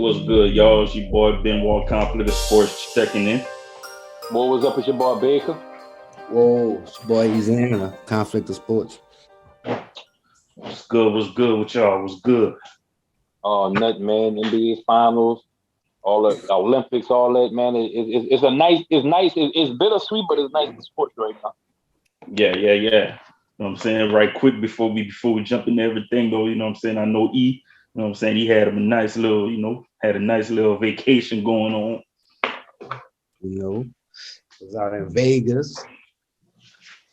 What's good, y'all? It's your boy Benoit, Conflict of Sports, checking in. What was up with your boy Baker? Whoa, it's your boy Eazyana, Conflict of Sports. What's good? What's good with y'all? What's good? Oh, nothing, man. NBA Finals, all the Olympics, all that, man. It's nice. It's bittersweet, but it's nice in sports right now. Yeah. You know what I'm saying? Right quick before we jump into everything, though, you know what I'm saying? I know E, you know what I'm saying? He had a nice little, vacation going on. You know, was out in Vegas.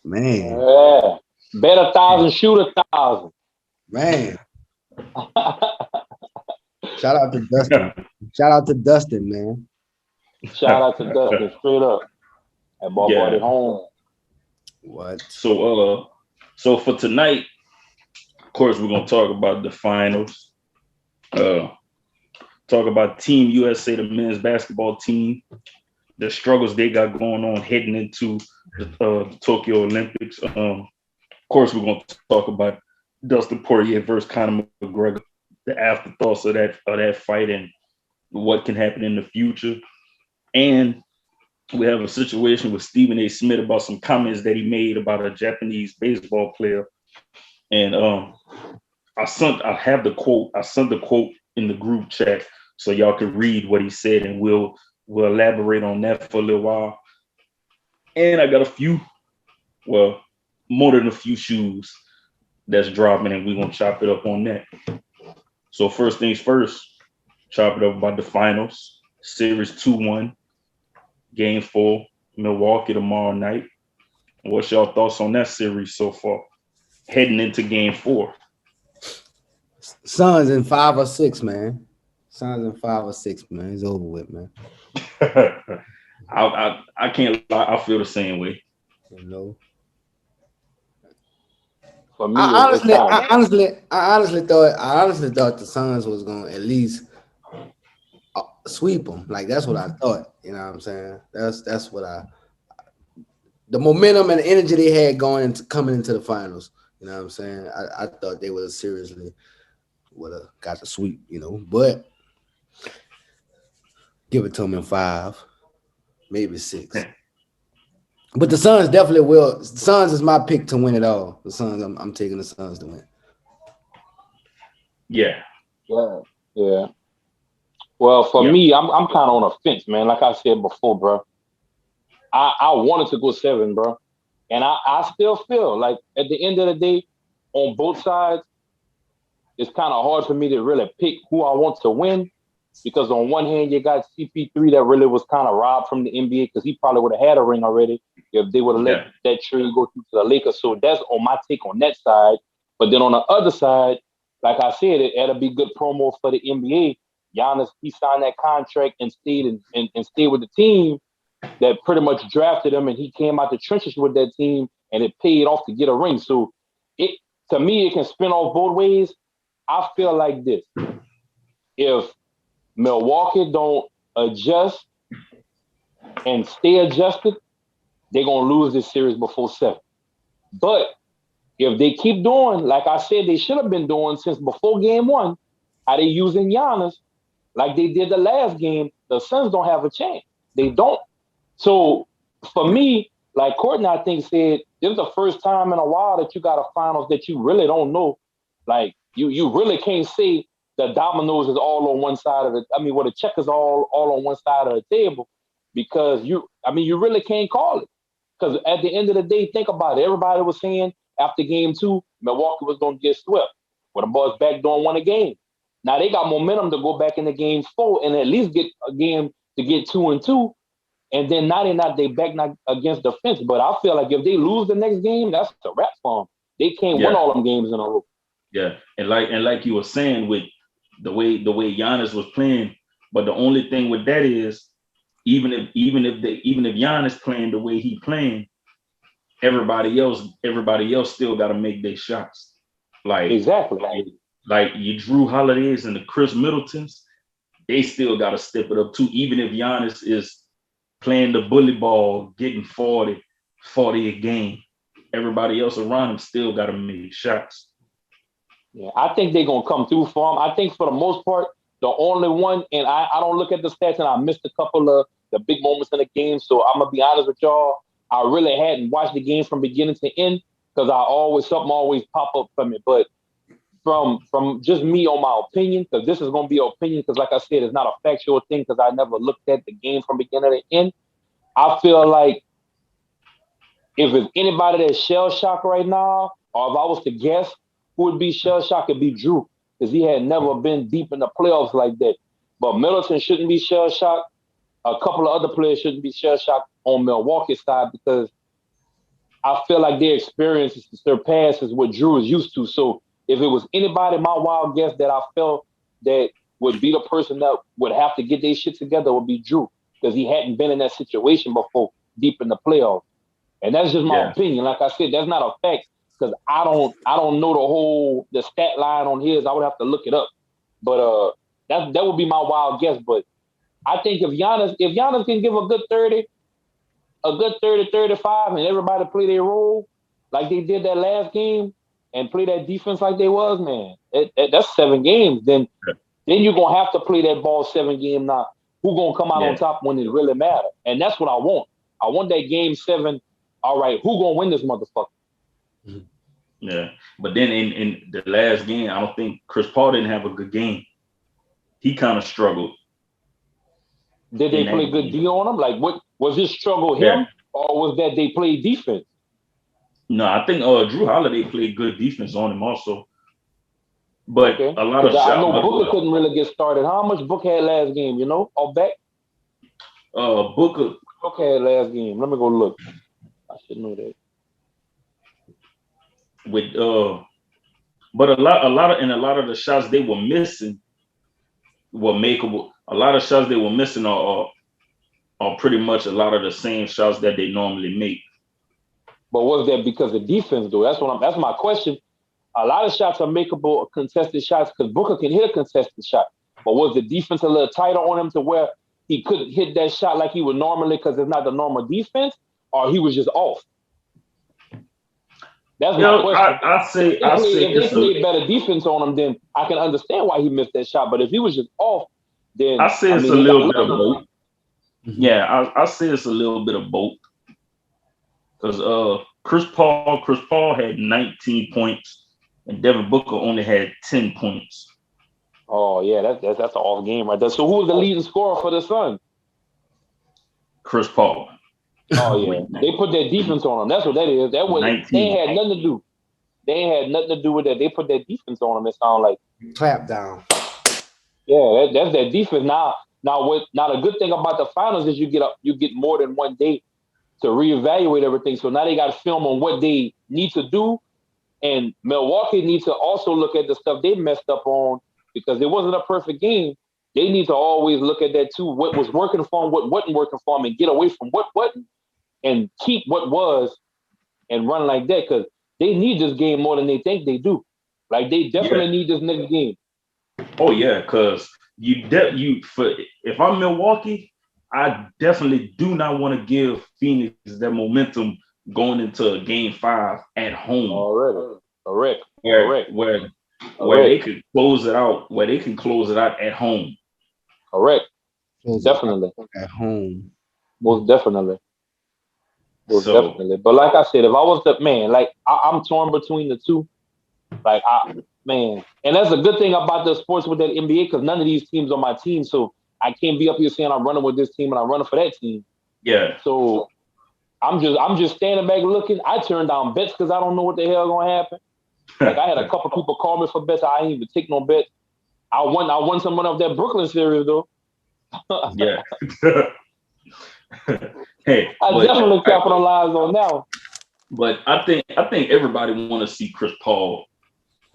Man. Yeah. Bet 1,000, shoot 1,000. Man. Shout out to Dustin. Shout out to Dustin, man. Shout out to Dustin, straight up. That boy brought it home. What? So for tonight, of course, we're gonna talk about the finals. Talk about Team USA, the men's basketball team, the struggles they got going on heading into the Tokyo Olympics. Of course, we're gonna talk about Dustin Poirier versus Connor McGregor, the afterthoughts of that fight and what can happen in the future. And we have a situation with Stephen A. Smith about some comments that he made about a Japanese baseball player. And I sent the quote in the group chat so y'all can read what he said, and we'll elaborate on that for a little while. And I got more than a few shoes that's dropping, and we're gonna chop it up on that. So first things first, chop it up about the finals. Series 2-1, Game 4, Milwaukee tomorrow night. What's y'all thoughts on that series so far? Heading into Game 4. Suns in 5 or 6, man. Suns in 5 or 6, man. It's over with, man. I can't lie. I feel the same way. You know. For me, I honestly thought the Suns was gonna at least sweep them. Like that's what I thought. You know what I'm saying? That's what the momentum and the energy they had coming into the finals. You know what I'm saying? I thought they would have got the sweep. You know, but give it to them in 5, maybe 6. But the Suns definitely will. The Suns is my pick to win it all. The Suns, I'm taking the Suns to win. Yeah. Well, for me, I'm kind of on a fence, man. Like I said before, bro. I wanted to go 7, bro, and I still feel like at the end of the day, on both sides, it's kind of hard for me to really pick who I want to win. Because on one hand, you got CP3 that really was kind of robbed from the NBA because he probably would have had a ring already if they would have let that trade go through to the Lakers. So that's on my take on that side. But then on the other side, like I said, it'll be good promo for the NBA. Giannis, he signed that contract and stayed and stayed with the team that pretty much drafted him, and he came out the trenches with that team, and it paid off to get a ring. So to me, it can spin off both ways. I feel like this. If Milwaukee don't adjust and stay adjusted, they're going to lose this series before 7. But if they keep doing, like I said, they should have been doing since before Game 1, how they using Giannis, like they did the last game, the Suns don't have a chance. They don't. So for me, like Courtney, I think said, this is the first time in a while that you got a finals that you really don't know. Like you really can't say the dominoes is all on one side of it. I mean, the checkers all on one side of the table because you really can't call it. Because at the end of the day, think about it. Everybody was saying after Game 2, Milwaukee was going to get swept. Well, the boys back door won a game. Now they got momentum to go back into Game 4 and at least get a game to get 2-2. And then they back not against the fence. But I feel like if they lose the next game, that's a wrap for them. They can't win all them games in a row. Yeah, and like you were saying with the way Giannis was playing, but the only thing with that is even if Giannis playing the way he playing, everybody else still got to make their shots. Like exactly, like your Drew Holidays and the Chris Middletons, they still got to step it up too. Even if Giannis is playing the bully ball, getting 40 a game, everybody else around him still got to make shots. Yeah, I think they're going to come through for him. I think for the most part, the only one, and I don't look at the stats, and I missed a couple of the big moments in the game. So I'm gonna be honest with y'all. I really hadn't watched the game from beginning to end because something always pop up from it. But from just me on my opinion, because this is gonna be an opinion, because like I said, it's not a factual thing because I never looked at the game from beginning to end. I feel like if it's anybody that's shell shocked right now, or if I was to guess who would be shell shocked, it'd be Drew, because he had never been deep in the playoffs like that. But Middleton shouldn't be shell shocked. A couple of other players shouldn't be shell shocked on Milwaukee's side because I feel like their experience surpasses what Drew is used to. So if it was anybody, my wild guess that I felt that would be the person that would have to get their shit together would be Drew, because he hadn't been in that situation before, deep in the playoffs. And that's just my opinion. Like I said, that's not a fact because I don't know the stat line on his. I would have to look it up. But that would be my wild guess. But I think if Giannis can give a good 30, 35, and everybody play their role like they did that last game and play that defense like they was, man, that's 7 games. Then you're gonna have to play that ball 7 games now. Who gonna come out on top when it really matters? And that's what I want. I want that game 7. All right, who gonna win this motherfucker? Yeah, but then in the last game, I don't think Chris Paul didn't have a good game. He kind of struggled. Did they play good D on him? Like, what was his struggle him, or was that they played defense? No, I think Drew Holiday played good defense on him also. But a lot of shots. I know Booker couldn't really get started. How much Booker had last game? You know, or back? Booker had last game. Let me go look. I should know that. With but a lot of the shots they were missing were makeable. A lot of shots they were missing are pretty much a lot of the same shots that they normally make. But was that because of defense though? That's my question. A lot of shots are makeable, contested shots, because Booker can hit a contested shot. But was the defense a little tighter on him to where he couldn't hit that shot like he would normally because it's not the normal defense, or he was just off? That's my question. I say if they played better defense on him, then I can understand why he missed that shot. But if he was just off, then I say it's a little bit of both. Yeah, I say it's a little bit of both. Because Chris Paul had 19 points, and Devin Booker only had 10 points. Oh yeah, that's an off game right there. So who was the leading scorer for the Suns? Chris Paul. Oh yeah, they put that defense on him. That's what that is. That was 19. They had nothing to do. They had nothing to do with that. They put that defense on him. It sounded like clap down. Yeah, that's that defense. Now the good thing about the finals is you get more than one day to reevaluate everything. So now they got to film on what they need to do, and Milwaukee needs to also look at the stuff they messed up on because it wasn't a perfect game. They need to always look at that too. What was working for them, what wasn't working for them, and get away from what wasn't, and keep what was, and run like that because they need this game more than they think they do. Like they definitely need this next game. Oh yeah, because if I'm Milwaukee, I definitely do not want to give Phoenix that momentum going into Game 5 at home. Correct. Where they could close it out. Where they can close it out at home. Correct. Definitely at home. Most definitely. Definitely. But like I said, if I was the man, like I'm torn between the two. Like and that's a good thing about the sports with that NBA because none of these teams are my team, so I can't be up here saying I'm running with this team and I'm running for that team. Yeah. So I'm just standing back looking. I turned down bets because I don't know what the hell gonna happen. Like I had a couple people call me for bets. I ain't even take no bets. I won some money off that Brooklyn series though. Yeah. Hey, I definitely capitalized on that one. But I think everybody want to see Chris Paul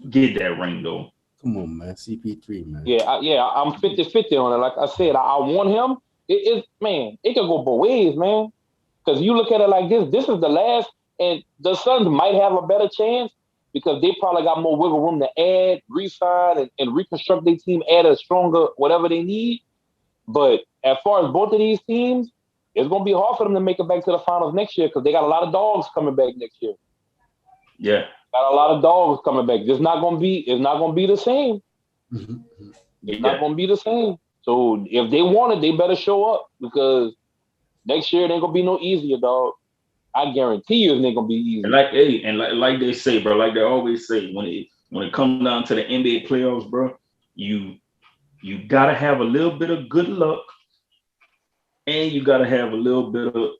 get that ring though. Come on, man. CP3, man. Yeah, I'm 50-50 on it. Like I said, I want him. It can go both ways, man. Because you look at it like this is the last, and the Suns might have a better chance because they probably got more wiggle room to add, re-sign, and reconstruct their team, add a stronger whatever they need. But as far as both of these teams, it's going to be hard for them to make it back to the finals next year because they got a lot of dogs coming back next year. Yeah. Got a lot of dogs coming back. It's not going to be the same. Mm-hmm. It's not gonna be the same. So if they want it, they better show up because next year it ain't gonna be no easier, dog. I guarantee you it ain't gonna be easy. Like they say, bro, like they always say, when it comes down to the NBA playoffs, bro, you gotta have a little bit of good luck, and you gotta have a little bit of,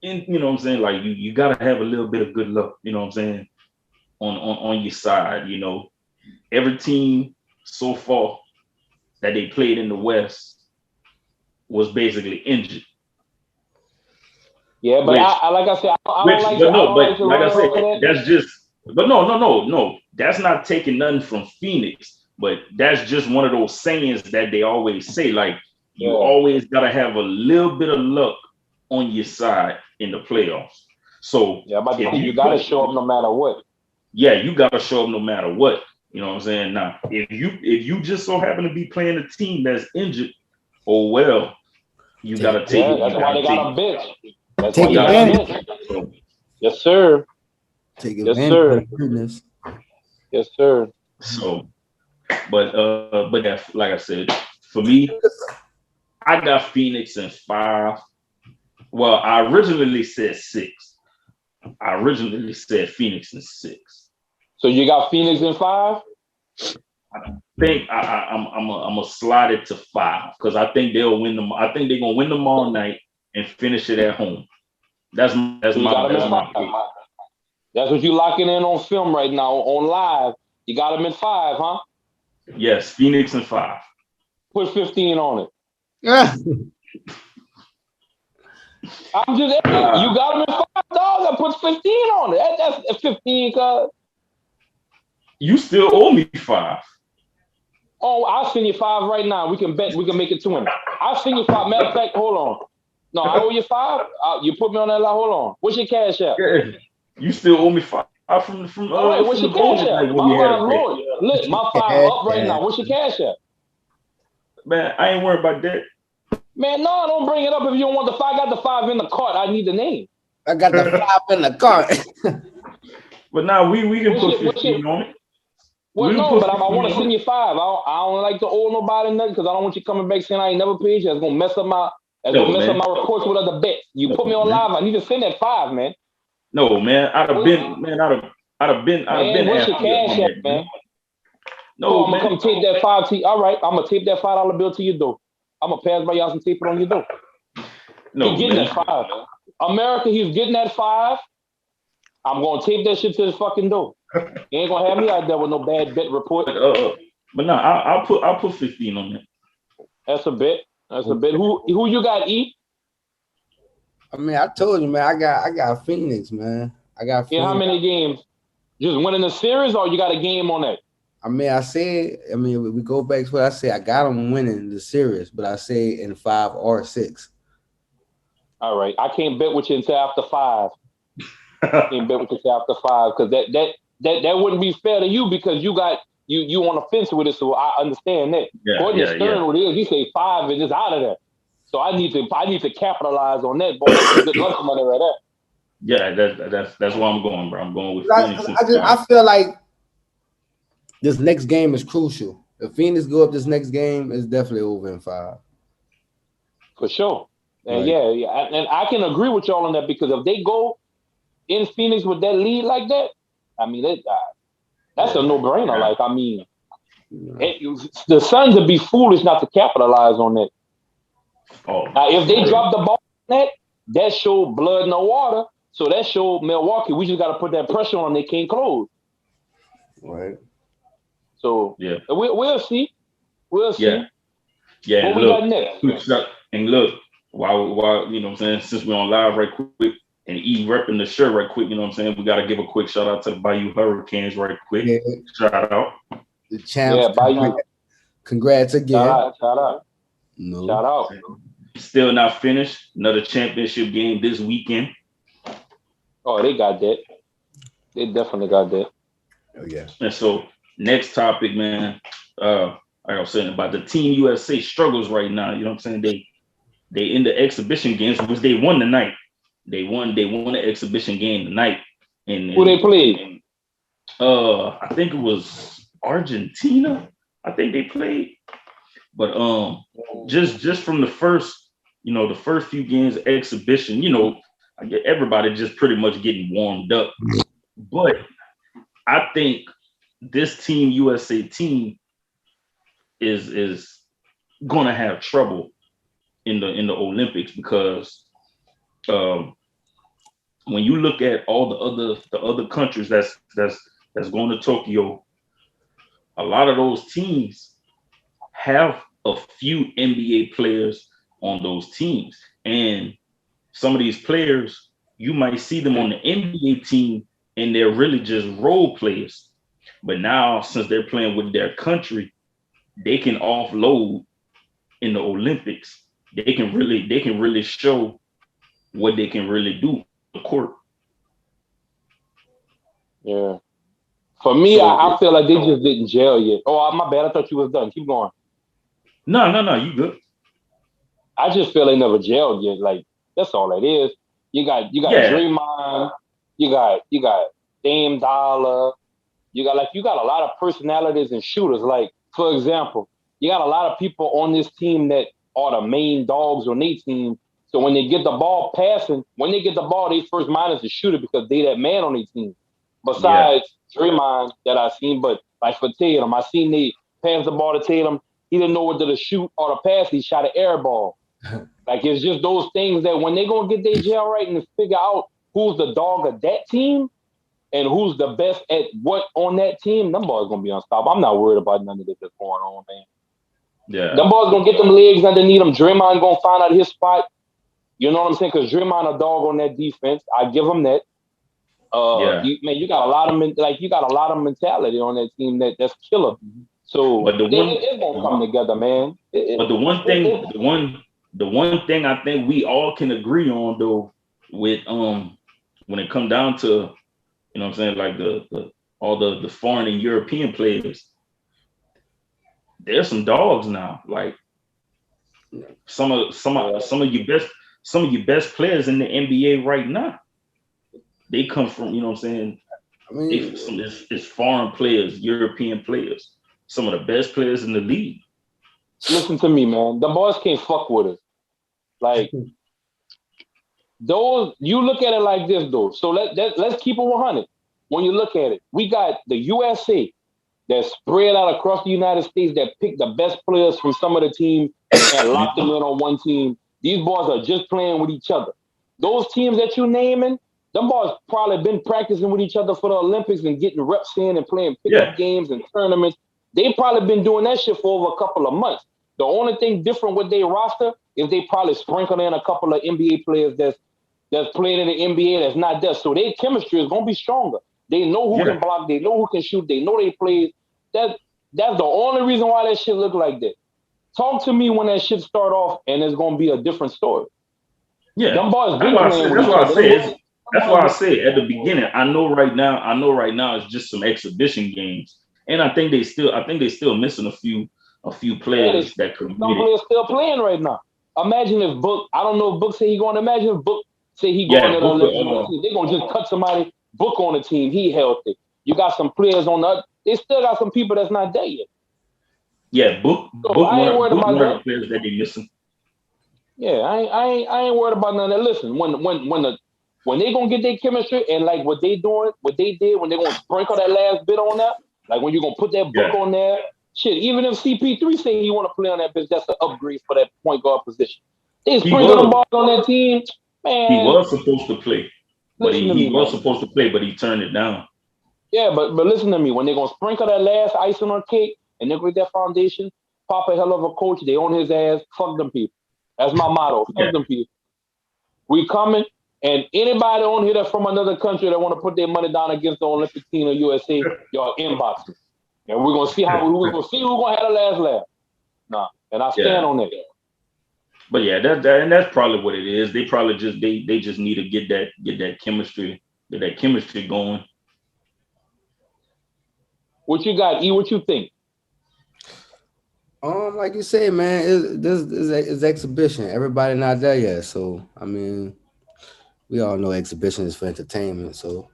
you know what I'm saying? Like you gotta have a little bit of good luck, you know what I'm saying, on your side. You know, every team so far that they played in the West was basically injured. Yeah, but I like I said, I don't like to like I said, that. that's just. But no. That's not taking nothing from Phoenix. But that's just one of those sayings that they always say. Like you always gotta have a little bit of luck on your side in the playoffs. So but you gotta show up no matter what. Yeah, you gotta show up no matter what. You know what I'm saying? Now, if you just so happen to be playing a team that's injured, oh well, you gotta take it. That's why they got a bench. That's take advantage. Yes, sir. Take advantage. Yes, sir. So, but that, like I said, for me, I got Phoenix in 5. Well, I originally said 6. I originally said Phoenix in 6. So you got Phoenix in 5? I think I'm gonna slide it to 5 because I think they'll win them. I think they're gonna win them all night and finish it at home. That's my pick. That's what you locking in on film right now on live. You got them in 5, huh? Yes, Phoenix in 5. Put 15 on it. Yeah. I'm just you got them in 5, dog. I put 15 on it. That's 15, cuz. You still owe me 5. Oh, I'll send you 5 right now. We can bet. We can make it 20. I'll send you 5. Matter of fact, hold on. No, I owe you 5. You put me on that line. Hold on. What's your cash app? Yeah. You still owe me 5 from what's your cash app? Look, my 5 up right now. What's your cash app? Man, I ain't worried about that. Man, no, don't bring it up if you don't want the 5. I got the 5 in the cart. I need the name. I got the 5 in the cart. But now we can put 15 on it. Well, no, but I want to send you 5. I don't like to owe nobody nothing because I don't want you coming back saying I ain't never paid you. That's gonna mess up my reports with other bets. You put me on live. I need to send that 5, man. No, man. I'd have been. What's your cash app, man? No, I'm gonna come tape that 5 to you. All right, I'm gonna tape that $5 bill to your door. I'm gonna pass by y'all and tape it on your door. No, he's getting that 5. America, he's getting that 5. I'm gonna tape that shit to his fucking door. You ain't gonna have me out there with no bad bet report. But no, I'll put 15 on that. That's a bet. That's a bet. Who you got, E? I mean, I told you, man. I got Phoenix, man. I got Phoenix. Yeah, how many games? Just winning the series, or you got a game on that? I mean, we go back to what I said. I got them winning the series, but I say in 5 or 6. All right, I can't bet with you until after 5. I can't bet with you until after 5 because that wouldn't be fair to you because you on the fence with it. So I understand that. Gordon Stern, what it is, he say 5 and it's out of there. So I need to capitalize on that. Boy, that's good lunch money right there. Yeah, that's where I'm going, bro. I'm going with Phoenix. I feel like this next game is crucial. If Phoenix go up this next game, it's definitely over in 5. For sure. And and I can agree with y'all on that because if they go in Phoenix with that lead like that, I mean that's a no-brainer. Like I mean, the Suns would be foolish not to capitalize on that. Now, if they drop the ball on that show blood no water. So that show Milwaukee, we just got to put that pressure on. They can't close. Right. So we'll see. We'll see. Yeah. What we got next? And look, while you know what I'm saying, since we're on live right quick and E repping the shirt right quick, you know what I'm saying, we got to give a quick shout out to the Bayou Hurricanes right quick. Yeah. Shout out. The champs. Yeah, Bayou. Congrats again. Shout out. No. Shout out. Still not finished. Another championship game this weekend. Oh, they got that. They definitely got that. Oh, yeah. And so next topic, man, like I was saying about the Team USA struggles right now. You know what I'm saying? They in the exhibition games, which they won tonight. They won the exhibition game tonight. And who they played? I think it was Argentina. I think they played, but just from the first, the first few games exhibition, I get everybody just pretty much getting warmed up. But I think this team USA team is gonna have trouble in the Olympics because when you look at all the other countries that's going to Tokyo, a lot of those teams have a few NBA players on those teams, and some of these players you might see them on the NBA team and they're really just role players. But now since they're playing with their country, they can offload in the Olympics. They can really show what they can really do on the court. Yeah. For me, so, I feel like they just didn't gel yet. Oh, my bad. I thought you was done. Keep going. No, you good. I just feel they never gelled yet. Like, that's all it is. You got Draymond, you got Dame Dollar, you got a lot of personalities and shooters. Like, for example, you got a lot of people on this team that are the main dogs on their team. So when they get the ball passing, they first mind is the shooter because they that man on their team. Besides Draymond that I seen, but like for Tatum, I seen they pass the ball to Tatum. He didn't know whether to shoot or to pass. He shot an air ball. Like, it's just those things that when they gonna get their gel right and figure out who's the dog of that team and who's the best at what on that team, them boys gonna be unstoppable. I'm not worried about none of this that's going on, man. Yeah, them boys gonna get them legs underneath them. Draymond gonna find out his spot. You know what I'm saying? Because Draymond a dog on that defense. I give him that. You got a lot of mentality on that team that's killer. So but it's gonna come together, man. But the one thing I think we all can agree on though, with when it come down to, you know what I'm saying, like all the foreign and European players, there's some dogs now. Like some of your best players in the NBA right now, they come from, you know what I'm saying, it's foreign players, European players, some of the best players in the league. Listen to me, man. The boys can't fuck with us. Like, those, you look at it like this, though. So let's keep it 100. When you look at it, we got the USA that's spread out across the United States that pick the best players from some of the teams and lock them in on one team. These boys are just playing with each other. Those teams that you naming, them boys probably been practicing with each other for the Olympics and getting reps in and playing pickup games and tournaments. They probably been doing that shit for over a couple of months. The only thing different with their roster is they probably sprinkled in a couple of NBA players that's playing in the NBA that's not there. So their chemistry is gonna be stronger. They know who can block, they know who can shoot, they know they play. That's the only reason why that shit look like that. Talk to me when that shit start off and it's gonna be a different story. Yeah, them boys that's why I said at the beginning, I know right now it's just some exhibition games. And I think they still missing a few players that could. Some players still playing right now. Imagine if Book, I don't know if Book say he going. Imagine if Book say he going to the Olympics. They're gonna just cut somebody. Book on the team. He healthy. You got some players on the other. They still got some people that's not there yet. Yeah, Book. So Book I ain't worried about the players that they missing. Yeah, I ain't worried about none of that. Listen, when they gonna get their chemistry and like what they did when they gonna sprinkle that last bit on that, like when you gonna put that Book on there, shit. Even if CP3 say he want to play on that bitch, that's an upgrade for that point guard position. They sprinkle the ball on that team, man. He was supposed to play, but he turned it down. Yeah, but listen to me. When they gonna sprinkle that last icing on cake and they with that foundation, pop a hell of a coach. They on his ass. Fuck them people. That's my motto. Fuck them people. We coming. And anybody on here that's from another country that want to put their money down against the Olympic team of USA, y'all inbox me. And we're gonna see who's gonna have the last laugh. Nah, and I stand on that. But yeah, that's probably what it is. They probably just need to get that chemistry going. What you got, E? What you think? Like you said, man, this is exhibition. Everybody not there yet, so I mean, we all know exhibition is for entertainment. So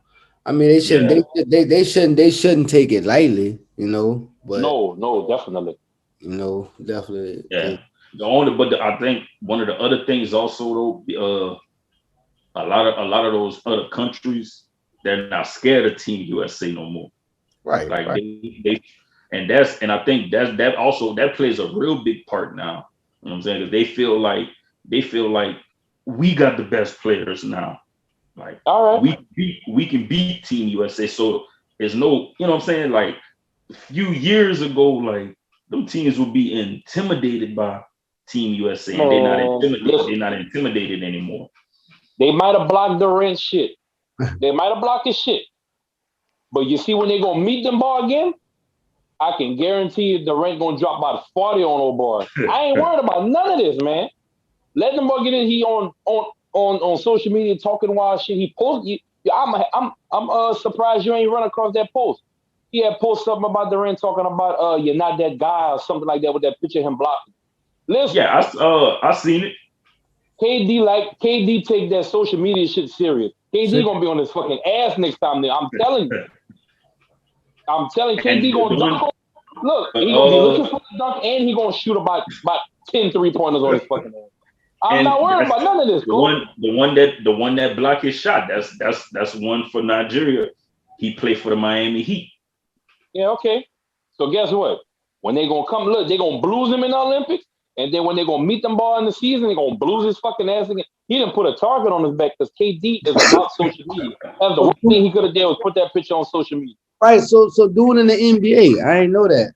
I mean, they shouldn't take it lightly, you know. But no, definitely. Definitely. Yeah. I think one of the other things also though, a lot of those other countries, they're not scared of Team USA no more. Right. Like Right. and I think that plays a real big part now. You know what I'm saying? Because they feel like we got the best players now. Like All right. we can beat Team USA. So there's no, you know what I'm saying? Like a few years ago, like them teams would be intimidated by Team USA, and Man, listen, they're not intimidated anymore. they might have blocked Durant shit. They might have blocked his shit. But you see when they gonna meet them ball again, I can guarantee you Durant gonna drop about 40 on old boy. I ain't worried about none of this, man. Let them boy get in. He on social media talking wild shit. He posted. I'm surprised you ain't run across that post. He had posted something about Durant talking about you're not that guy or something like that with that picture of him blocking. Listen, Yeah, I seen it. KD take that social media shit serious. KD gonna be on his fucking ass next time. I'm telling you. KD gonna dunk. Look, he gonna be looking for the dunk, and he gonna shoot about 10 3-pointers on his fucking ass. I'm not worried about none of this. The one that blocked his shot. That's one for Nigeria. He played for the Miami Heat. Yeah, okay. So guess what? When they gonna come, look, they gonna blues him in the Olympics, and then when they gonna meet them ball in the season, they gonna blues his fucking ass again. He didn't put a target on his back because KD is about social media. That's the worst thing he could have done was put that picture on social media. Right. So do it in the NBA. I ain't know that.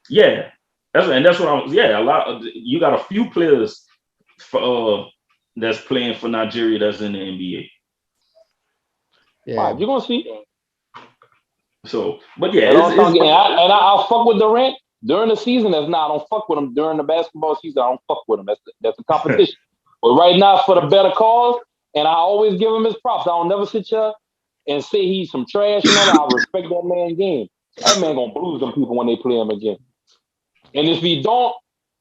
Yeah, that's what I was. Yeah, you got a few players that's playing for Nigeria that's in the NBA. Yeah, right, you're gonna see. So, but yeah, I'll fuck with Durant during the season. I don't fuck with him during the basketball season. I don't fuck with him. That's a competition. But right now, for the better cause, and I always give him his props. I don't never sit here and say he's some trash and all that. I respect that man's game. That man gonna blues them people when they play him again. And if he don't,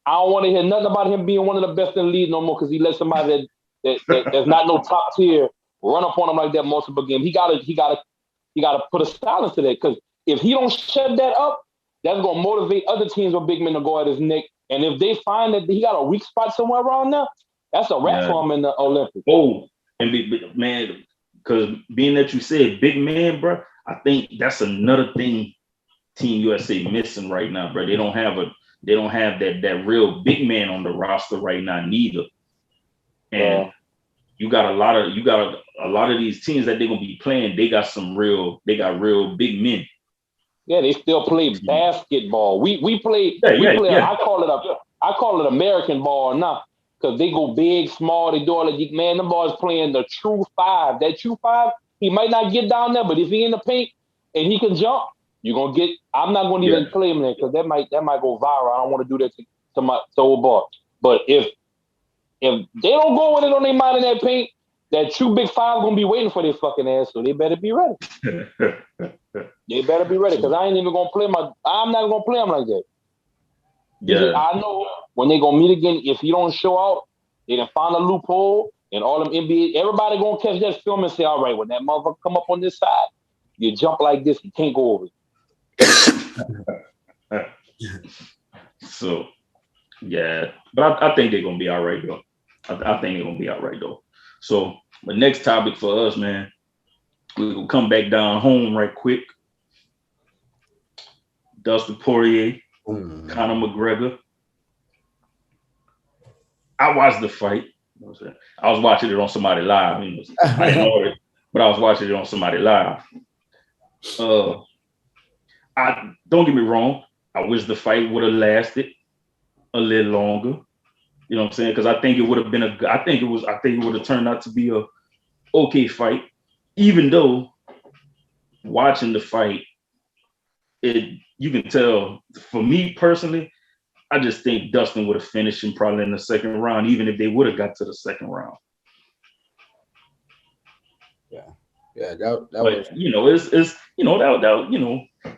I don't want to hear nothing about him being one of the best in the league no more because he let somebody that's not no top tier run up on him like that multiple games. He gotta put a silence to that because if he don't shut that up, that's gonna motivate other teams with big men to go at his neck. And if they find that he got a weak spot somewhere around there, that's a wrap for him in the Olympics. Oh, and man, because being that you said big man, bro, I think that's another thing Team USA missing right now, bro. They don't have that real big man on the roster right now, neither. And you got a lot of these teams that they're gonna be playing. They got real big men. Yeah, they still play basketball. We play. I call it American ball now because they go big, small. They do all that. Man, them boys playing the true five. That true five, he might not get down there, but if he in the paint and he can jump, you're gonna get. I'm not gonna even play him there because that might go viral. I don't want to do that to old boy. But if they don't go with it on their mind in that paint, that true big five gonna be waiting for their fucking ass. So they better be ready. They better be ready because I ain't even gonna play I'm not gonna play him like that. Yeah, I know when they gonna meet again. If he don't show out, they done find a loophole, and all them NBA everybody gonna catch that film and say, "All right, when that motherfucker come up on this side, you jump like this, you can't go over." So, yeah, but I think they're gonna be all right though. I think they're gonna be all right though. So, the next topic for us, man, we'll come back down home right quick. Dustin Poirier, Connor McGregor. I watched the fight. I was watching it on somebody live. I didn't know it, but I was watching it on somebody live. I don't get me wrong. I wish the fight would have lasted a little longer. You know what I'm saying? Because I think it would have been I think it would have turned out to be a okay fight. Even though watching the fight, you can tell. For me personally, I just think Dustin would have finished him probably in the second round, even if they would have got to the second round. Yeah, that but, was. That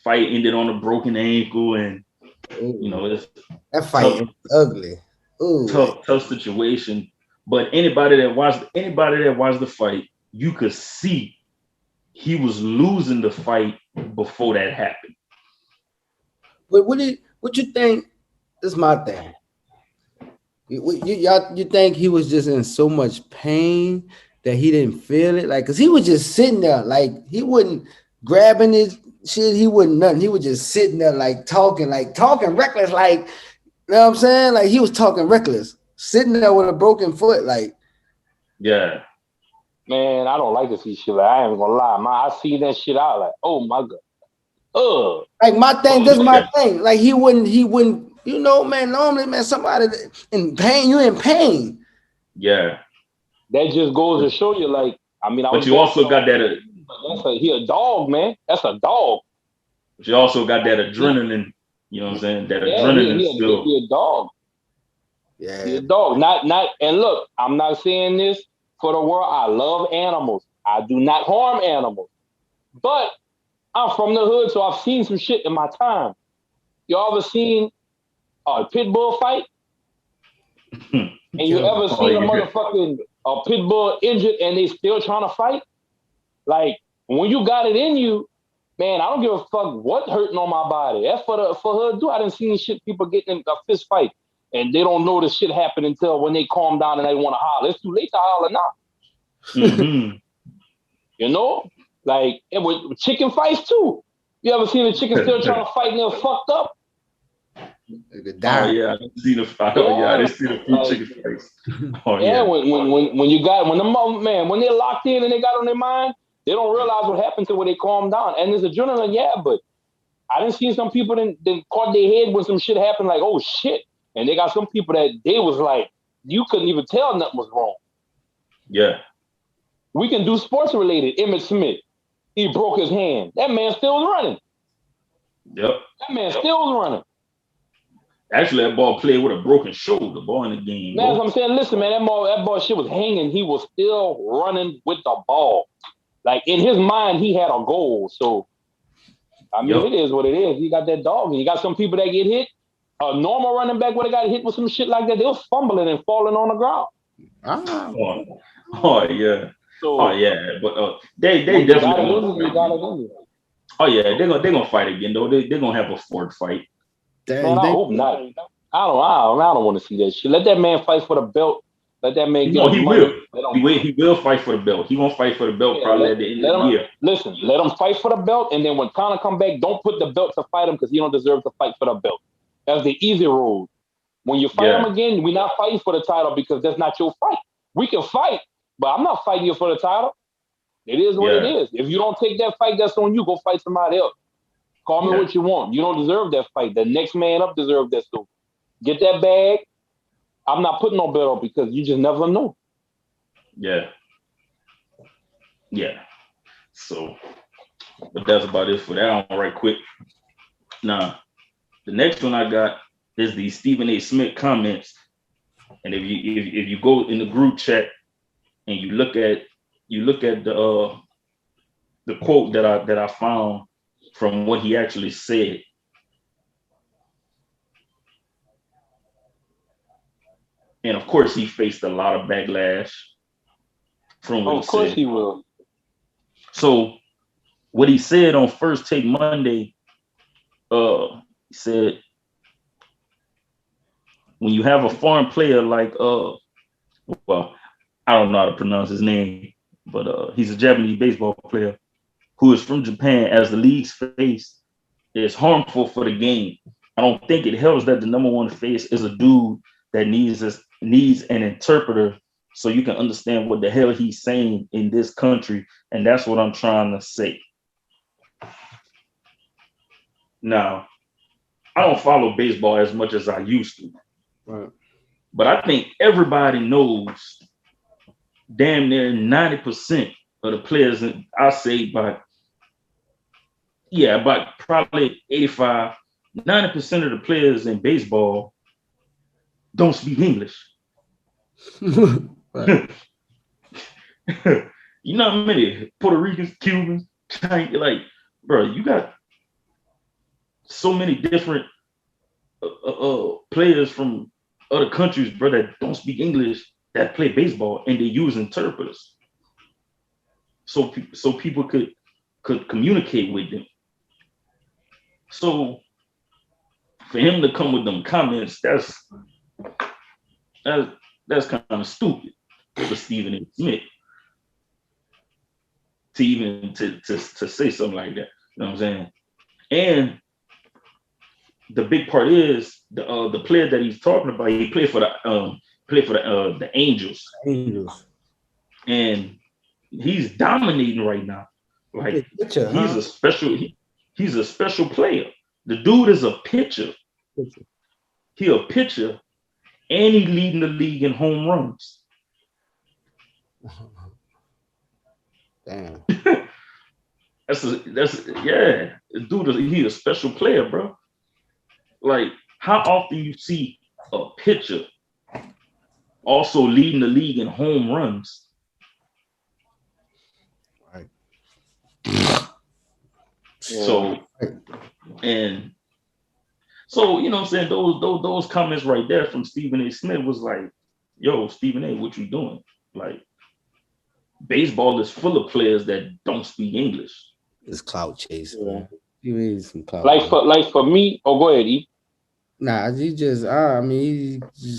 fight ended on a broken ankle, and that fight was ugly. Ooh, tough situation. But anybody that watched the fight, you could see he was losing the fight before that happened. What you think? This is my thing. You think he was just in so much pain that he didn't feel it? Like, cause he was just sitting there, like he wouldn't grabbing his shit, he wouldn't nothing. He was just sitting there like talking reckless, like you know what I'm saying? Like he was talking reckless, sitting there with a broken foot, like yeah. Man, I don't like to see shit. Like, I ain't gonna lie, man. I see that shit out like, oh my god, like my thing. This is my Yeah. thing. Like he wouldn't. You know, man. Normally, man, somebody in pain, you in pain. Yeah. That just goes to show you, like, I mean, I But was you also got that. he a dog, man. That's a dog. But you also got that adrenaline. You know what I'm saying? That Yeah, adrenaline still. he a dog. Yeah, He a dog. Not. And look, I'm not saying this for the world. I love animals. I do not harm animals. But I'm from the hood, so I've seen some shit in my time. You ever seen a pit bull fight? And you ever seen a motherfucking pit bull injured and they still trying to fight? Like, when you got it in you, man, I don't give a fuck what hurting on my body. That's for her to do. I done seen shit, people getting in a fist fight and they don't know the shit happened until when they calm down and they want to holler. It's too late to holler now. Mm-hmm. You know? Like, and with chicken fights too. You ever seen a chicken still trying to fight and they're fucked up? Oh yeah, I didn't see the fight. Oh yeah, I didn't see the few chicken fights. Oh yeah, yeah. When they're locked in and they got on their mind, they don't realize what happened to when they calm down. And there's adrenaline, yeah, but I didn't see some people that caught their head when some shit happened, like, oh shit. And they got some people that they was like, you couldn't even tell nothing was wrong. Yeah. We can do sports related. Emmitt Smith, he broke his hand. That man still was running. Yep. That man still was running. Actually, that ball played with a broken shoulder, boy, in the game. Man, I'm saying, listen, man, that ball shit was hanging. He was still running with the ball. Like, in his mind, he had a goal. So, I mean, It is what it is. You got that dog. And you got some people that get hit. A normal running back would have got hit with some shit like that. They was fumbling and falling on the ground. Oh yeah. So, but they definitely. Oh yeah, they're gonna fight again though. They're gonna have a fourth fight. Man, I hope not. I don't want to see that shit. Let that man fight for the belt. Let that man get. No, he will. He will fight for the belt. He won't fight for the belt probably at the end of the year. Listen, let him fight for the belt, and then when Connor come back, don't put the belt to fight him because he don't deserve to fight for the belt. That's the easy road. When you fight him again, we're not fighting for the title because that's not your fight. We can fight, but I'm not fighting you for the title. It is what it is. If you don't take that fight, that's on you. Go fight somebody else. Call me what you want. You don't deserve that fight. The next man up deserves that. So get that bag. I'm not putting no bet on because you just never know. Yeah. Yeah. So, but that's about it for that one right quick. Now, the next one I got is the Stephen A. Smith comments. And if you go in the group chat and you look at the quote that I found from what he actually said. And of course, he faced a lot of backlash from what he said. Of course he will. So what he said on First Take Monday, he said, when you have a foreign player like, well, I don't know how to pronounce his name, but he's a Japanese baseball player who is from Japan as the league's face, is harmful for the game. I don't think it helps that the number one face is a dude that needs an interpreter so you can understand what the hell he's saying in this country. And that's what I'm trying to say. Now, I don't follow baseball as much as I used to. Right. But I think everybody knows damn near 90% of the players, I say about probably 85, 90% of the players in baseball don't speak English. Right. You know how many Puerto Ricans, Cubans, Chinese, like, bro, you got so many different players from other countries, bro, that don't speak English that play baseball, and they use interpreters. So people could communicate with them. So for him to come with them comments, that's kind of stupid for Stephen A. Smith to even to say something like that. You know what I'm saying? And the big part is the player that he's talking about. He played for the Angels. And he's dominating right now. Like he's a special player. The dude is a pitcher. He a pitcher, and he leading the league in home runs. Damn. That's yeah. Dude, he a special player, bro. Like, how often you see a pitcher also leading the league in home runs? Right. So, and so, you know what I'm saying? Those comments right there from Stephen A. Smith was like, yo, Stephen A., what you doing? Like, baseball is full of players that don't speak English. It's clout chasing. Yeah. You need some clout. Like for me, go ahead, E. Nah, he's just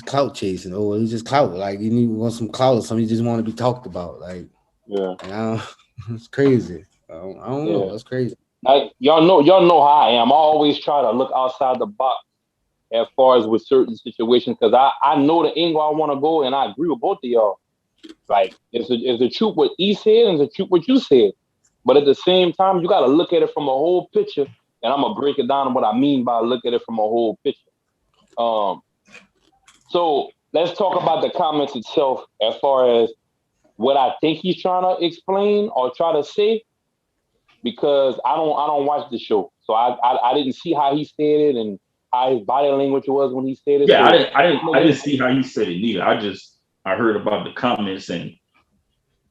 clout chasing. Oh, he's just clout. Like, you want some clout or something. You just want to be talked about. Like, it's crazy. I don't know. That's crazy. Like, y'all know how I am. I always try to look outside the box as far as with certain situations, because I know the angle I want to go, and I agree with both of y'all. Like, it's the truth what he said and it's the truth what you said. But at the same time, you got to look at it from a whole picture, and I'm going to break it down on what I mean by look at it from a whole picture. So let's talk about the comments itself as far as what I think he's trying to explain or try to say, because I don't watch the show. So I didn't see how he said it and how his body language was when he said it. Yeah, so I didn't see how he said it neither. I heard about the comments and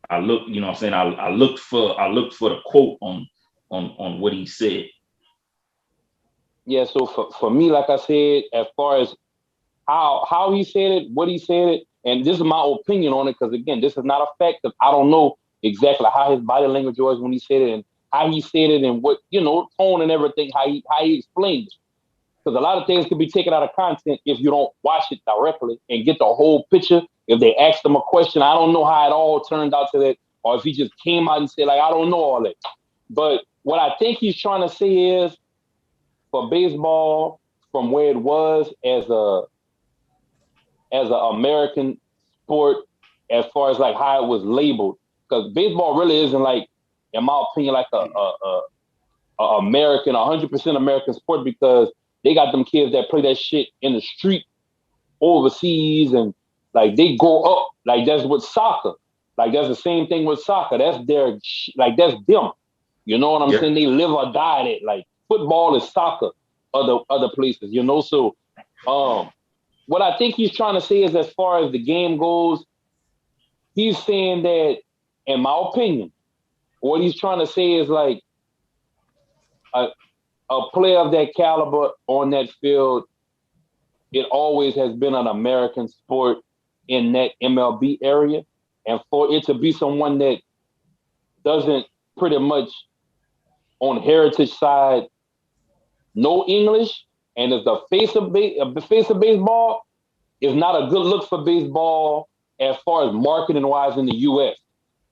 I looked, you know what I'm saying? I looked for the quote on what he said. Yeah, so for me, like I said, as far as how he said it, what he said it, and this is my opinion on it, because again, this is not a fact, because I don't know exactly how his body language was when he said it and how he said it and what, tone and everything, how he explained it. Because a lot of things can be taken out of content if you don't watch it directly and get the whole picture. If they asked him a question, I don't know how it all turned out to that, or if he just came out and said, like, I don't know all that. But what I think he's trying to say is, for baseball, from where it was as an American sport, as far as like how it was labeled, because baseball really isn't, like, in my opinion, like a American, 100% American sport, because they got them kids that play that shit in the street overseas, and like they go up. Like, that's with soccer. Like, that's the same thing with soccer. That's that's them. You know what I'm saying? They live or die at it. Like, football is soccer, other places, So, what I think he's trying to say is, as far as the game goes, he's saying that, in my opinion, what he's trying to say is, like, a player of that caliber on that field, it always has been an American sport in that MLB area. And for it to be someone that doesn't pretty much on heritage side know English and is the face of baseball is not a good look for baseball as far as marketing wise in the US.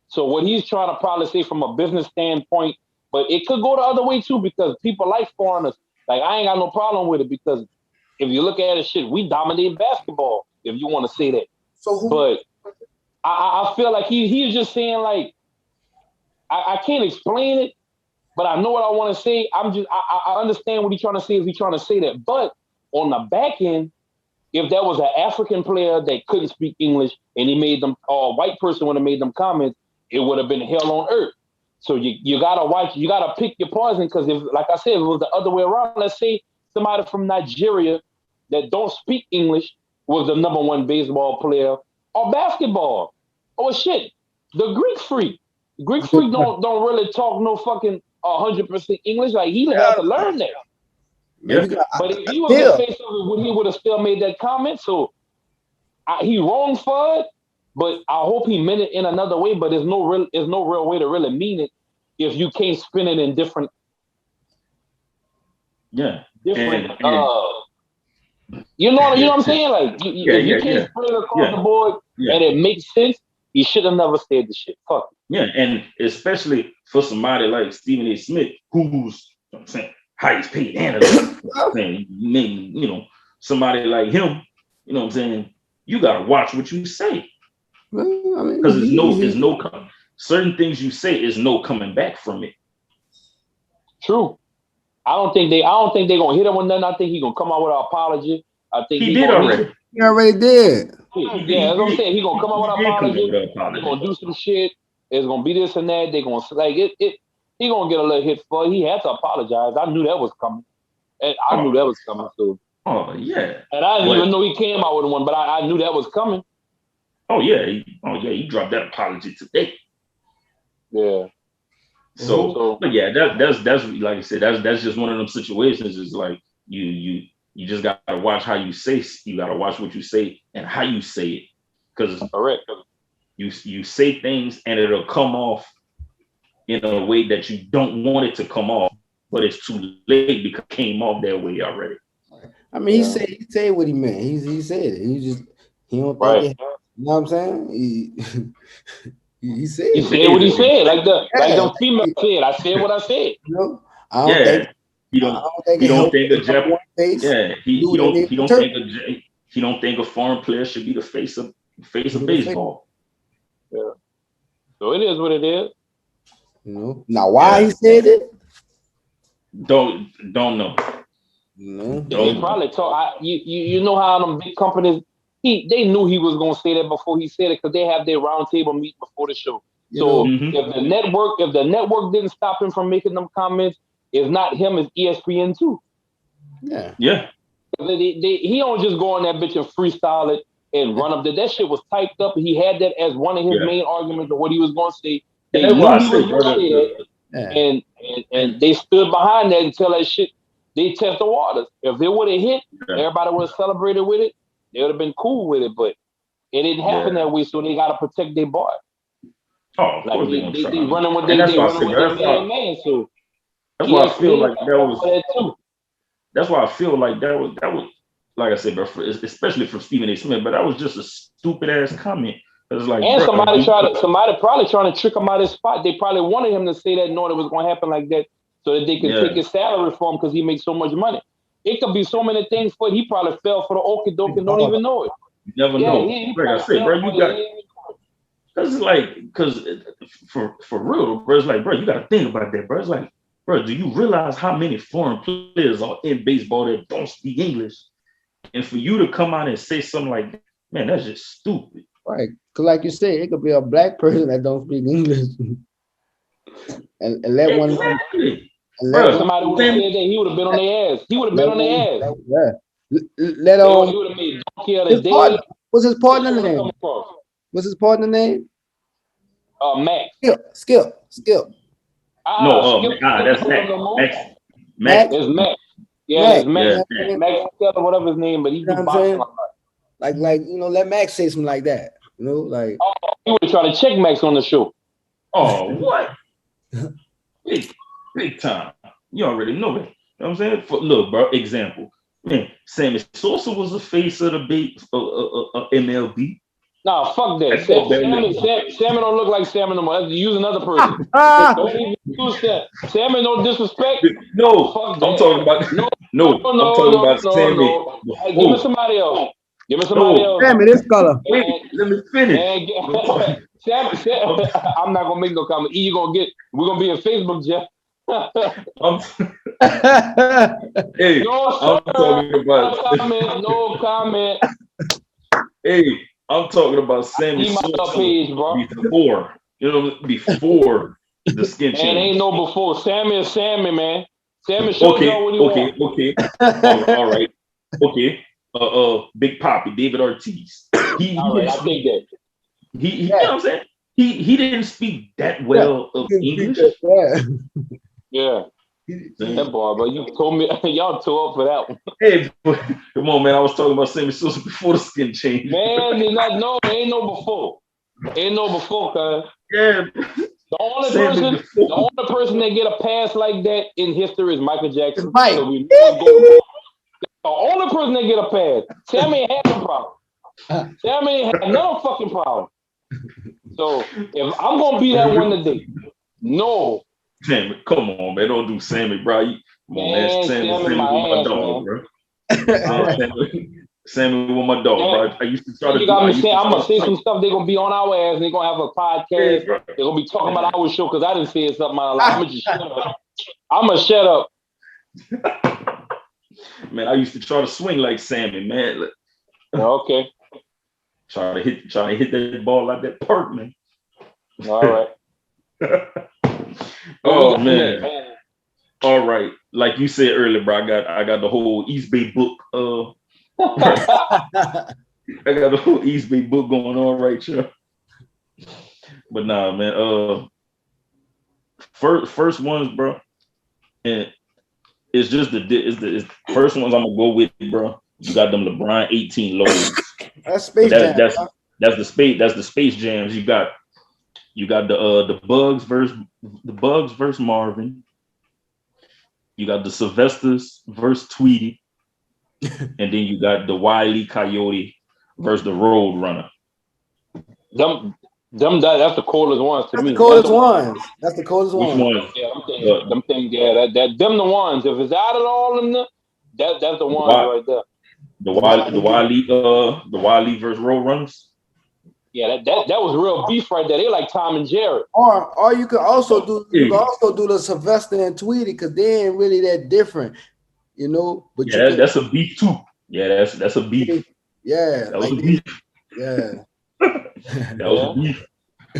So what he's trying to probably say from a business standpoint, but it could go the other way too, because people like foreigners. Like, I ain't got no problem with it, because if you look at it, shit, we dominate basketball, if you want to say that. But I feel like he's just saying, like, I can't explain it, but I know what I want to say. I understand what he's trying to say. He's trying to say that. But on the back end, if there was an African player that couldn't speak English and he made them, or a white person would have made them comments, it would have been hell on earth. So you gotta watch, you gotta pick your poison, because if, like I said, if it was the other way around, let's say somebody from Nigeria that don't speak English was the number one baseball player or basketball. Oh shit, the Greek freak. Greek freak don't really talk no fucking 100% English. Like, he had to learn that. Yeah. But if he was the face of it, he would have still made that comment. So he wrong for it, but I hope he meant it in another way. But there's no real way to really mean it if you can't spin it in different You know what I'm saying? Like, if you can't spread it across the board and it makes sense, you should have never said the shit. Fuck. Yeah, and especially for somebody like Stephen A. Smith, who's highest paid analyst, somebody like him, you know what I'm saying? You gotta watch what you say. Because there's no certain things you say is no coming back from it. True. I don't think they're gonna hit him with nothing. I think he's gonna come out with an apology. I think he did already. He already did. Yeah, that's what I'm saying. He's gonna come out with an apology. He's gonna do some shit. It's gonna be this and that. They're gonna like it. He gonna get a little hit for it. He had to apologize. I knew that was coming. And I knew that was coming too. Oh yeah. And I didn't even know he came out with one, but I knew that was coming. Oh yeah. He dropped that apology today. Yeah. So but yeah, that's like I said, that's just one of them situations. Is like you just gotta watch how you say. You gotta watch what you say and how you say it, because correct. You say things and it'll come off in a way that you don't want it to come off, but it's too late because it came off that way already. I mean, he said what he meant. He said it. He don't think it. You know what I'm saying? He said what he said. Like the female said. I said what I said. You know? I don't think he don't think a Japanese. Yeah, he don't think a foreign player should be the face of baseball. Yeah. So it is what it is. You know. Now why he said it? Don't know. No. They probably talk. You know how them big companies. They knew he was gonna say that before he said it, because they have their roundtable meeting before the show. So if the network didn't stop him from making them comments, if not him, it's ESPN too. Yeah. He don't just go on that bitch and freestyle it and run up there. That shit was typed up. He had that as one of his main arguments of what he was going to say. They knew he was going to say it, and they stood behind that until that shit. They test the waters. If it would have hit, everybody would have celebrated with it. They would have been cool with it, but it didn't happen that way. So they got to protect their boy. Oh, like they running with their man. So that's why I feel like that was. That's why I feel like that was. Like I said, bro, especially from Stephen A. Smith, but that was just a stupid ass comment. It was like, and somebody probably trying to trick him out of his spot. They probably wanted him to say that, knowing it was going to happen like that, so that they could take his salary from him because he makes so much money. It could be so many things for it. He probably fell for the okie doke and don't even know it. You never know. Like I said, bro, you got. Because for real, bro, it's like, bro, you got to think about that, bro. It's like, bro, do you realize how many foreign players are in baseball that don't speak English? And for you to come out and say something like that, man, that's just stupid. Right. Because like you said, it could be a black person that don't speak English. and let one... Bro, somebody would have said that, he would have been on their ass. He would have been on their ass. Let he would have made donkey of the day. What's his partner name? What's his partner name? Max. Skip. That's Max. It's Max. Yeah, it's Max. Max Skip or whatever his name, but he's boxing. Like let Max say something like that. You know, like he would have tried to check Max on the show. Oh, what? Big time. You already know it. You know what I'm saying? Look, bro, example. Man, Sammy Sosa was the face of the MLB. Nah, fuck that. Sammy don't look like Sammy no more. Use another person. Don't even use that. Sammy, no disrespect. No, I'm talking about I'm talking about Sammy. Hey, give me somebody else. Sammy, this color. Wait, let me finish. Sammy, I'm not gonna make no comment. We're gonna be in Facebook, Jeff. Hey, I'm talking about no comment. Hey, I'm talking about Sammy Sosa before, before the skin change. And ain't no before. Sammy is Sammy, man. Sammy shows y'all what he wants. Okay. All right. Okay. Big Papi, David Ortiz. I think that. You know what I'm saying? He didn't speak that well of English. Yeah. That boy, but you told me y'all tore up for that one. Hey, come on, man. I was talking about Sammy Sosa before the skin change. Man, ain't no before. Ain't no before, cuz. Yeah. The only person that get a pass like that in history is Michael Jackson. Mike. So The only person that get a pass. Sammy ain't had no problem. Sammy ain't had no fucking problem. So if I'm gonna be that one today, no. Sammy, come on, man. Don't do Sammy, bro. Come on, man. Sammy with my dog, bro. Sammy with my dog, bro. I used to try to do. I'm gonna say some stuff. They're gonna be on our ass. They're gonna have a podcast. They're gonna be talking about our show because I didn't say something out loud. I'm gonna just shut up. I'm gonna shut up. Man, I used to try to swing like Sammy, man. Okay. Try to hit that ball like that park, man. All right. Oh man. All right. Like you said earlier, bro, I got the whole East Bay book. I got the whole East Bay book going on right here. But nah, man. First ones, bro. And it's just the first ones I'm gonna go with, bro. You got them LeBron 18 lows. That's Space Jam. That's the Space Jams. You got the Bugs versus Marvin. You got the Sylvesters versus Tweety, and then you got the Wile E. Coyote versus the Road Runner. That's the coldest ones to me. That's the coldest ones. Which ones? Yeah, them things. Yeah, them the ones. If it's out of all of them, that's the ones right there. The Wile E versus Road Runners. Yeah, that was real beef right there. They like Tom and Jerry. Or you could also do the Sylvester and Tweety because they ain't really that different, you know. But that's a beef too. Yeah, that's a beef. Yeah, that was a beef. Yeah, that was a beef.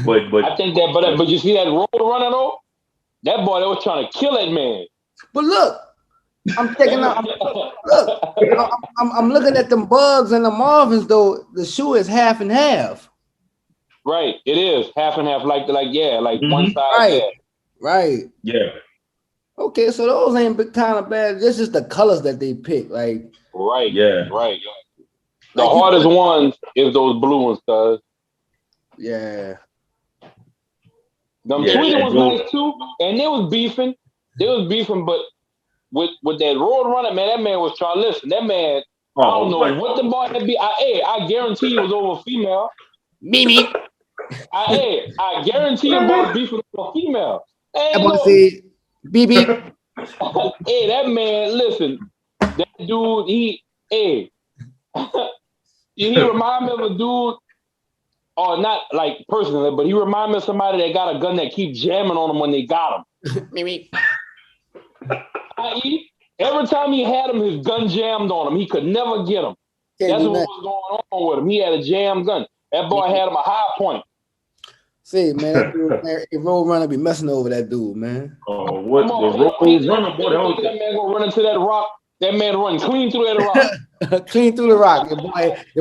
But I think that, but you see that Road Runner though, that boy that was trying to kill that man. But look, I'm checking out. I'm looking at them Bugs and the Marvins though. The shoe is half and half. Right, it is half and half. Like one side. Right, right. Yeah. Okay, so those ain't kind of bad. This is the colors that they pick. Like. Right. Yeah. Right. The hardest ones is those blue ones, cuz. Yeah. Them Tweety was nice too, and they was beefing. But with that Road Runner, man, that man was trying to listen. That man, I don't know what the boy had be. I guarantee he was over a female. Mimi. I guarantee you boy beefing with a female. I want to say, BB. Hey, that man, listen, that dude, he remind me of a dude, or not like personally, but he remind me of somebody that got a gun that keep jamming on him when they got him. Mimi. Every time he had him, his gun jammed on him. He could never get him. That's what was going on with him. He had a jammed gun. That boy had him a high point. See, man, that dude, Road Runner be messing over that dude, man. Oh, what the Road Runner, boy? That man gonna run into that rock. That man run clean through that rock. Clean through the rock. The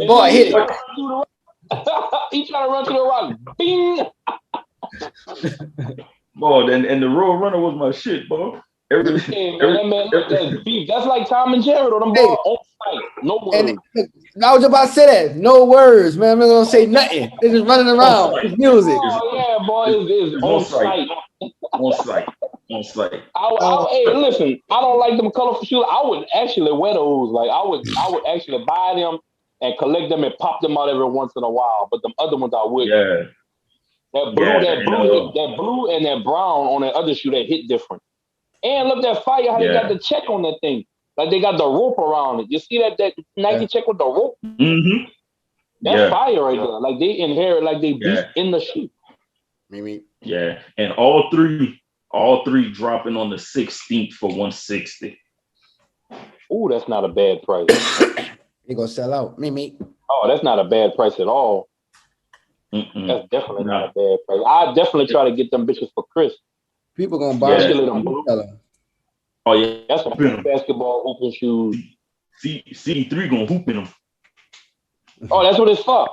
boy hit it. He trying to run through the rock. Bing. Boy, and the Road Runner was my shit, boy. That's beef. That's like Tom and Jerry. Them boys on site. No words. I was about to say that. No words, man. I'm not gonna say nothing. They're just running around. It's music. Oh yeah, boy. It's on site. On site. Hey, listen. I don't like them colorful shoes. I would actually wear those. Like I would actually buy them and collect them and pop them out every once in a while. But them other ones I would. Yeah. That blue and that brown on that other shoe that hit different. And look that fire, how they got the check on that thing. Like they got the rope around it. You see that Nike check with the rope? Mm-hmm. That's fire right there. Like they inherit, like they beat in the shoe. Maybe. Yeah. And all three dropping on the 16th for 160. Ooh, that's not a bad price. They gonna sell out. Mimi. Oh, that's not a bad price at all. Mm-mm. That's definitely not a bad price. I definitely try to get them bitches for Chris. People gonna buy them. Oh yeah, that's some basketball hooping shoes. CD3 gonna hoop in them. Oh, that's what it's for.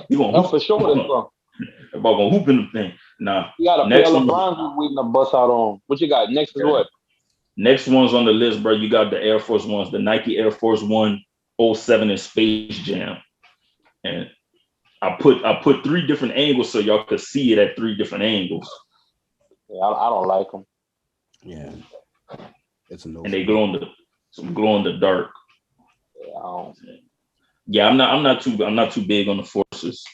You gonna that's for sure what it's for. About gonna hoop in the thing. Nah. You got a pair of LeBron who's waiting to bust out on. What you got? Next is what? Next one's on the list, bro. You got the Air Force Ones, the Nike Air Force One 07 in Space Jam. And I put 3 different angles so y'all could see it at 3 different angles. Yeah, I don't like them. Yeah, it's a no. And they glow in the dark. Yeah, I'm not too big on the forces.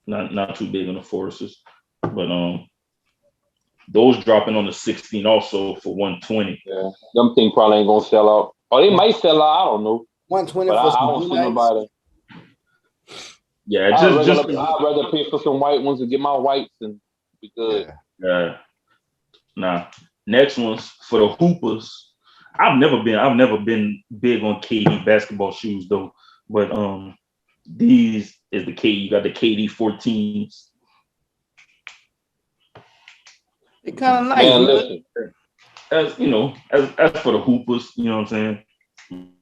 Not too big on the forces. But those dropping on the 16 also for 120. Yeah, them things probably ain't gonna sell out. Or they might sell out. I don't know. 120 but for I some don't see nobody. Yeah, I'd rather pay for some white ones and get my whites and be good. Yeah. Nah. Next ones for the hoopers. I've never been big on KD basketball shoes though. But these is the you got the KD 14s. They kind of nice. Man, listen. As you know, as for the hoopers, you know what I'm saying?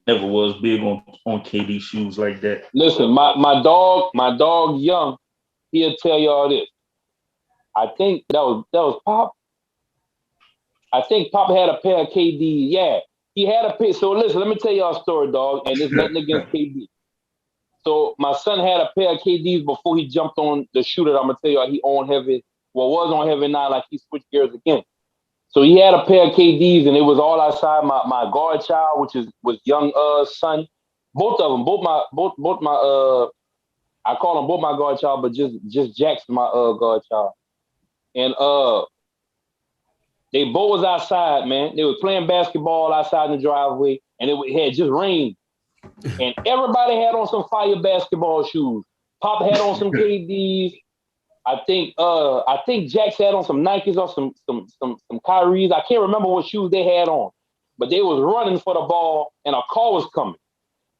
Never was big on KD shoes like that. Listen, my dog Young, he'll tell y'all this. I think that was Pop. I think Pop had a pair of KD. Yeah, he had a pair. So listen, let me tell y'all a story, dog. And there's nothing against KD. So my son had a pair of KDs before he jumped on the shoe that I'm gonna tell y'all he on heavy. Well, was on heavy now, like he switched gears again. So he had a pair of KDs, and it was all outside. My guard child, which was young son, both of them, both my I call them both my guard child, but just Jackson, my guard child, and they both was outside, man. They was playing basketball outside in the driveway, and it had just rained, and everybody had on some fire basketball shoes. Pop had on some KDs. I think Jax had on some Nikes or some Kyries. I can't remember what shoes they had on, but they was running for the ball and a car was coming,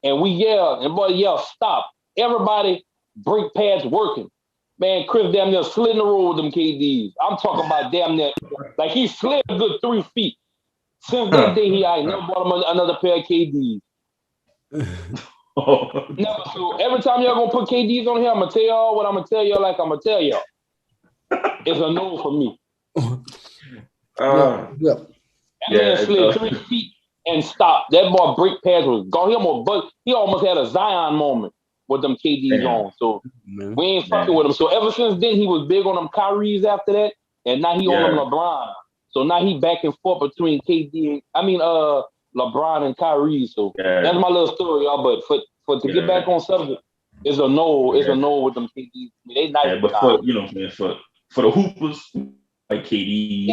and we yelled and boy yelled stop. Everybody brake pads working. Man, Chris damn near slid in the road with them KDs. I'm talking about damn near like he slid a good 3 feet. Since that day, he ain't never bought him another pair of KDs. Never. So every time y'all gonna put KDs on here, I'm gonna tell y'all what I'm gonna tell y'all. Like I'm gonna tell y'all, it's a no for me. Slid 3 feet and stopped. That boy brake pads was gone. He almost had a Zion moment with them KDs on. So we ain't fucking with him. So ever since then, he was big on them Kyries after that, and now he on them LeBron. So now he back and forth between LeBron and Kyrie. So that's my little story, y'all. But for to get back on subject, it's a no. It's a no with them KDs. I mean, they nice. Yeah, but for the hoopers like KD,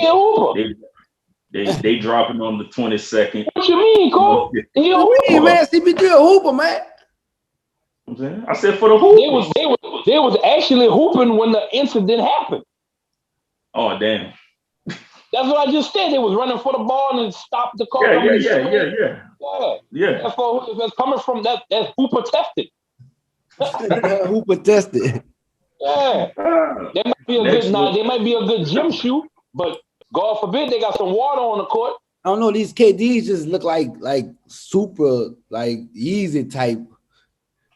they dropping on the 22nd. What you mean, Cole? Man, CP3 a hooper, man. I said for the hoopers. They was actually hooping when the incident happened. Oh damn. That's what I just said. They was running for the ball and stopped the car. Yeah. That's coming from that's hooper tested. Hooper tested. Yeah. They might be a good gym shoe, but God forbid they got some water on the court. I don't know. These KDs just look like super like Easy type.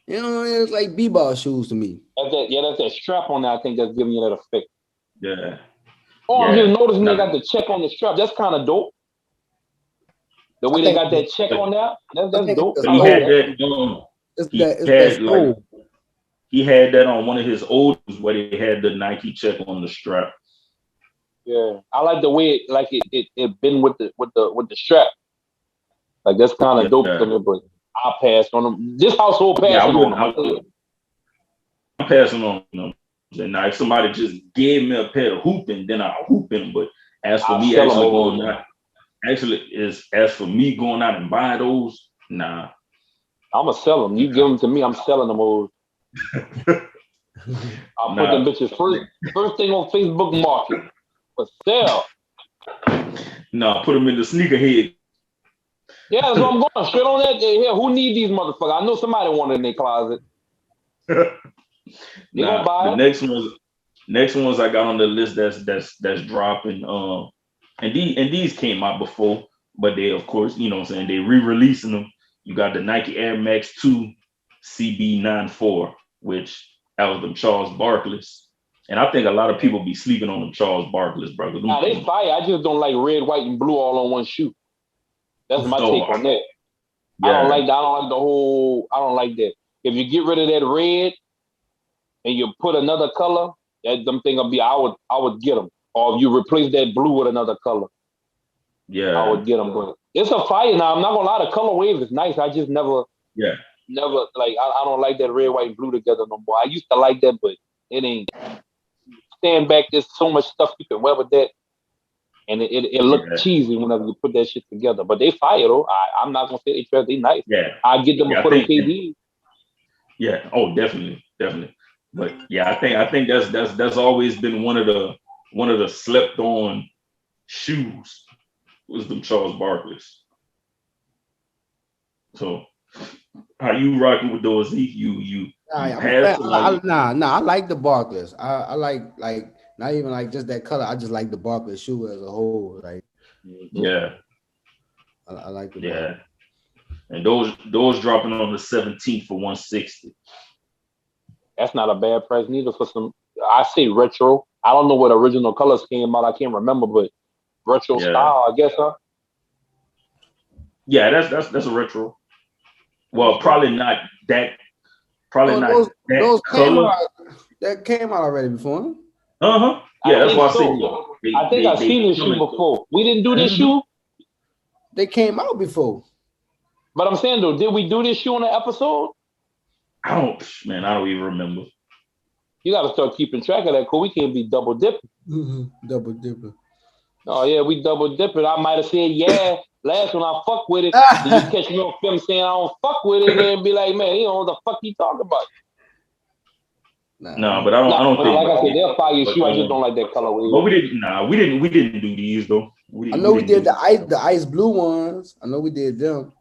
You know, it's like b-ball shoes to me. That's that strap on there. I think that's giving you that effect. Yeah. I'm just noticing they got the check on the strap. That's kind of dope. The way they got that check on there, that's dope. He had that. He had that on one of his old where they had the Nike check on the strap. Yeah, I like the way it been with the strap. Like that's kind of dope to me, but I passed on them. This household passing on them. I'm passing on them. And now if somebody just gave me a pair of hooping, then I'll hoop them. But as for me going out and buying those, nah. I'ma sell them. You give them to me, I'm selling them all. I'll put them bitches first thing on Facebook Market for sale. Nah, put them in the sneakerhead. Yeah, that's what I'm going straight on that. Here, who need these motherfuckers? I know somebody wanted in their closet. The next ones I got on the list that's dropping. And these came out before, but they of course, you know what I'm saying, they re-releasing them. You got the Nike Air Max 2 CB94, which that was them Charles Barkley's. And I think a lot of people be sleeping on them Charles Barkley's, brother. Nah, they fire. I just don't like red, white, and blue all on one shoe. That's my take on that. Yeah. I don't like that. If you get rid of that red and you put another color, them thing will be. I would get them. Or if you replace that blue with another color, I would get them. But it's a fire now. I'm not gonna lie. The color wave is nice. I just never. Yeah. never like I don't like that red, white, and blue together no more. I used to like that, but it ain't. Stand back, there's so much stuff you can wear with that, and it looked cheesy whenever you put that shit together. But they fire though. I'm not gonna say they nice. Yeah, I get them before the KD. Yeah. Oh, definitely. But yeah, I think that's always been one of the slept on shoes was them Charles Barkley's. So how you rocking with those? I like the Barkley's. I like not even like just that color. I just like the Barkley shoe as a whole. Like I like the Barkley. And those dropping on the 17th for 160. That's not a bad price neither for some. I say retro. I don't know what original colors came out. I can't remember, but retro style, I guess, huh? Yeah, that's a retro. Well, probably not that. Those color. That came out already before. Yeah, that's why I said. I think I've seen this shoe before. We didn't do this shoe. They came out before. But I'm saying though, did we do this shoe on the episode? I don't even remember. You got to start keeping track of that, because we can't be double dipping. Double dipping. Oh yeah, we double dipping. I might have said last one I fuck with it. Then you catch me on film saying I don't fuck with it, and then be like, man, you know what the fuck you talking about? No, but I don't think. Like I said, they'll fire your shoe. I just don't like that colorway. But we didn't do these though. I know we did the ice blue ones. I know we did them.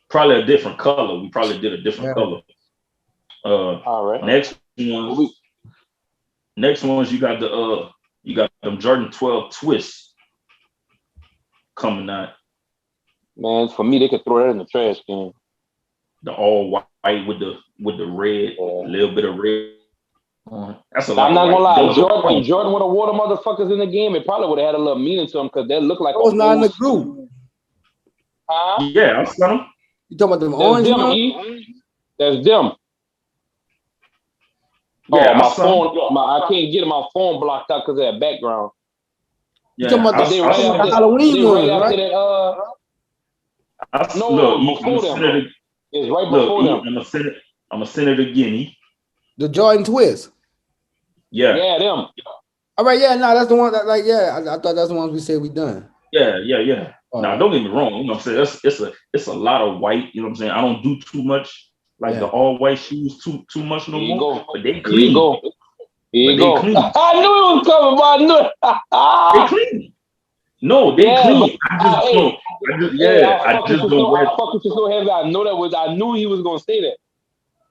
Probably a different color. We probably did a different color. All right. Next ones you got them Jordan 12 twists coming out. Man, for me, they could throw that in the trash can. The all white with the red, a little bit of red. That's a lot. I'm not gonna lie. Jordan would have wore the motherfuckers in the game. It probably would have had a little meaning to them, because they look like. I was not in the group. Huh? Yeah, I saw them. You talking about them orange ones? That's them. Yeah, my phone. I can't get my phone blocked out because of that background. Yeah, you talking about the Halloween ones, right? Before them. It's right before them. I'm gonna send it to Guinea. The Jordan twist. Yeah. Yeah, them. All right, that's the one that I thought that's the ones we said we done. Yeah. Now, don't get me wrong. You know what I'm saying? It's a lot of white. You know what I'm saying? I don't do too much the all white shoes too much no more. But they clean. Here you go. I knew it was coming, but I knew it. They clean. No, they clean. I just don't wear. I fuck with you so heavy. I knew he was gonna say that.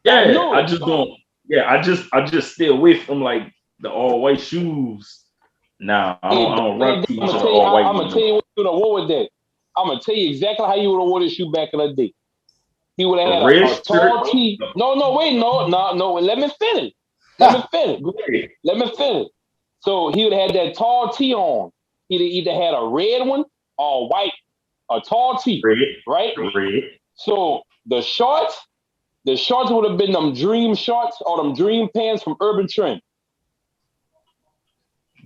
Yeah, I just don't. Yeah, I just stay away from like the all white shoes. Nah, I don't rock too much of the all white. I'm gonna tell you what you would have wore with that. I'm gonna tell you exactly how you would have wore this shoe back in the day. He would have had a tall tee. No, wait, no. Let me finish. Let me finish. So he would have had that tall tee on. He'd either had a red one or white, a tall tee, right? Red. So the shorts would have been them dream shorts or them dream pants from Urban Trend.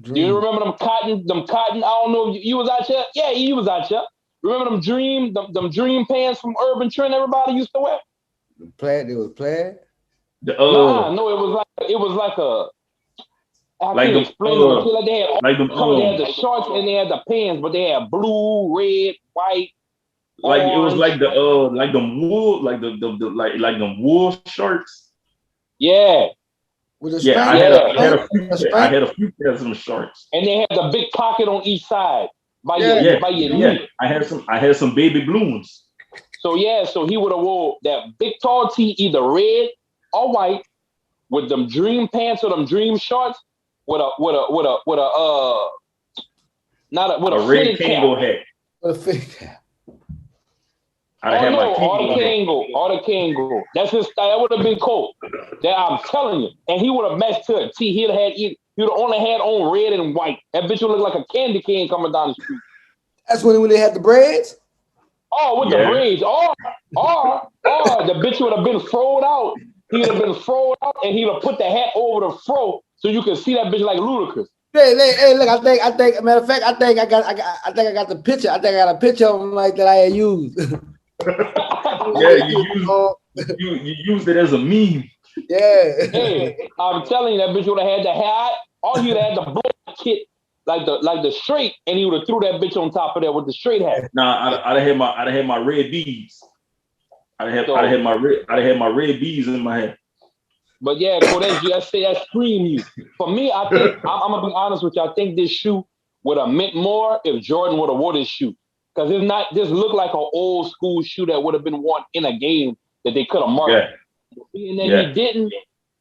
Do you remember them cotton? I don't know if you was out there. Yeah, you was out there. Remember them dream pants from Urban Trend everybody used to wear? The plaid, it was plaid? No, it was like a. I can't explain it. They had the shorts and they had the pants, but they had blue, red, white. Like orange. It was like the wool, like the wool shorts. Yeah. I had a few pairs of them shorts. And they had the big pocket on each side by your knee. I had some baby blue ones. So he would have wore that big tall tee, either red or white, with them dream pants or them dream shorts, with a red Kango hat. With a fitted cap. Or the Kango. That's his style. That would have been cool. That I'm telling you. And he would have matched to a tee. He would have only had on red and white. That bitch would look like a candy cane coming down the street. That's when they had the braids? Oh, with the braids. Or the bitch would have been froed out. He would have been froed out, and he would have put the hat over the fro so you could see that bitch like Ludacris. Hey, look! I think. Matter of fact, I think I got the picture. I think I got a picture of him like that I had used. Yeah, you used. you used it as a meme. Yeah. Hey, I'm telling you, that bitch would have had the hat. All he would have had the blow kit, like the straight, and he would have threw that bitch on top of that with the straight hat. Nah, I'd have had my red beads. I'd have had my red beads in my head. But yeah, Kodesh, that scream you. For me, I think I'm gonna be honest with you. I think this shoe would have meant more if Jordan would have wore this shoe, because it's not just look like an old school shoe that would have been worn in a game that they could have marked. Yeah. And then he didn't.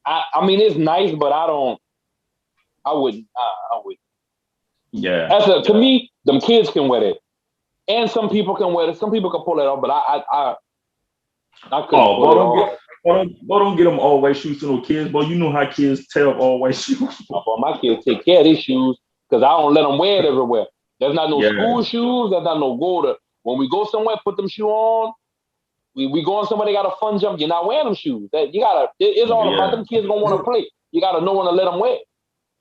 I mean, it's nice, but I wouldn't. Yeah. To me, them kids can wear it, and some people can wear it. Some people can pull it off, but I couldn't pull it off. Don't get them all white shoes to no kids, boy. You know how kids tear up all white shoes. But my kids take care of these shoes because I don't let them wear it everywhere. There's not no school shoes. There's not no go to. When we go somewhere, put them shoes on. We going somewhere, they got a fun jump. You're not wearing them shoes. It's all about them kids gonna want to play. You gotta know when to let them wear.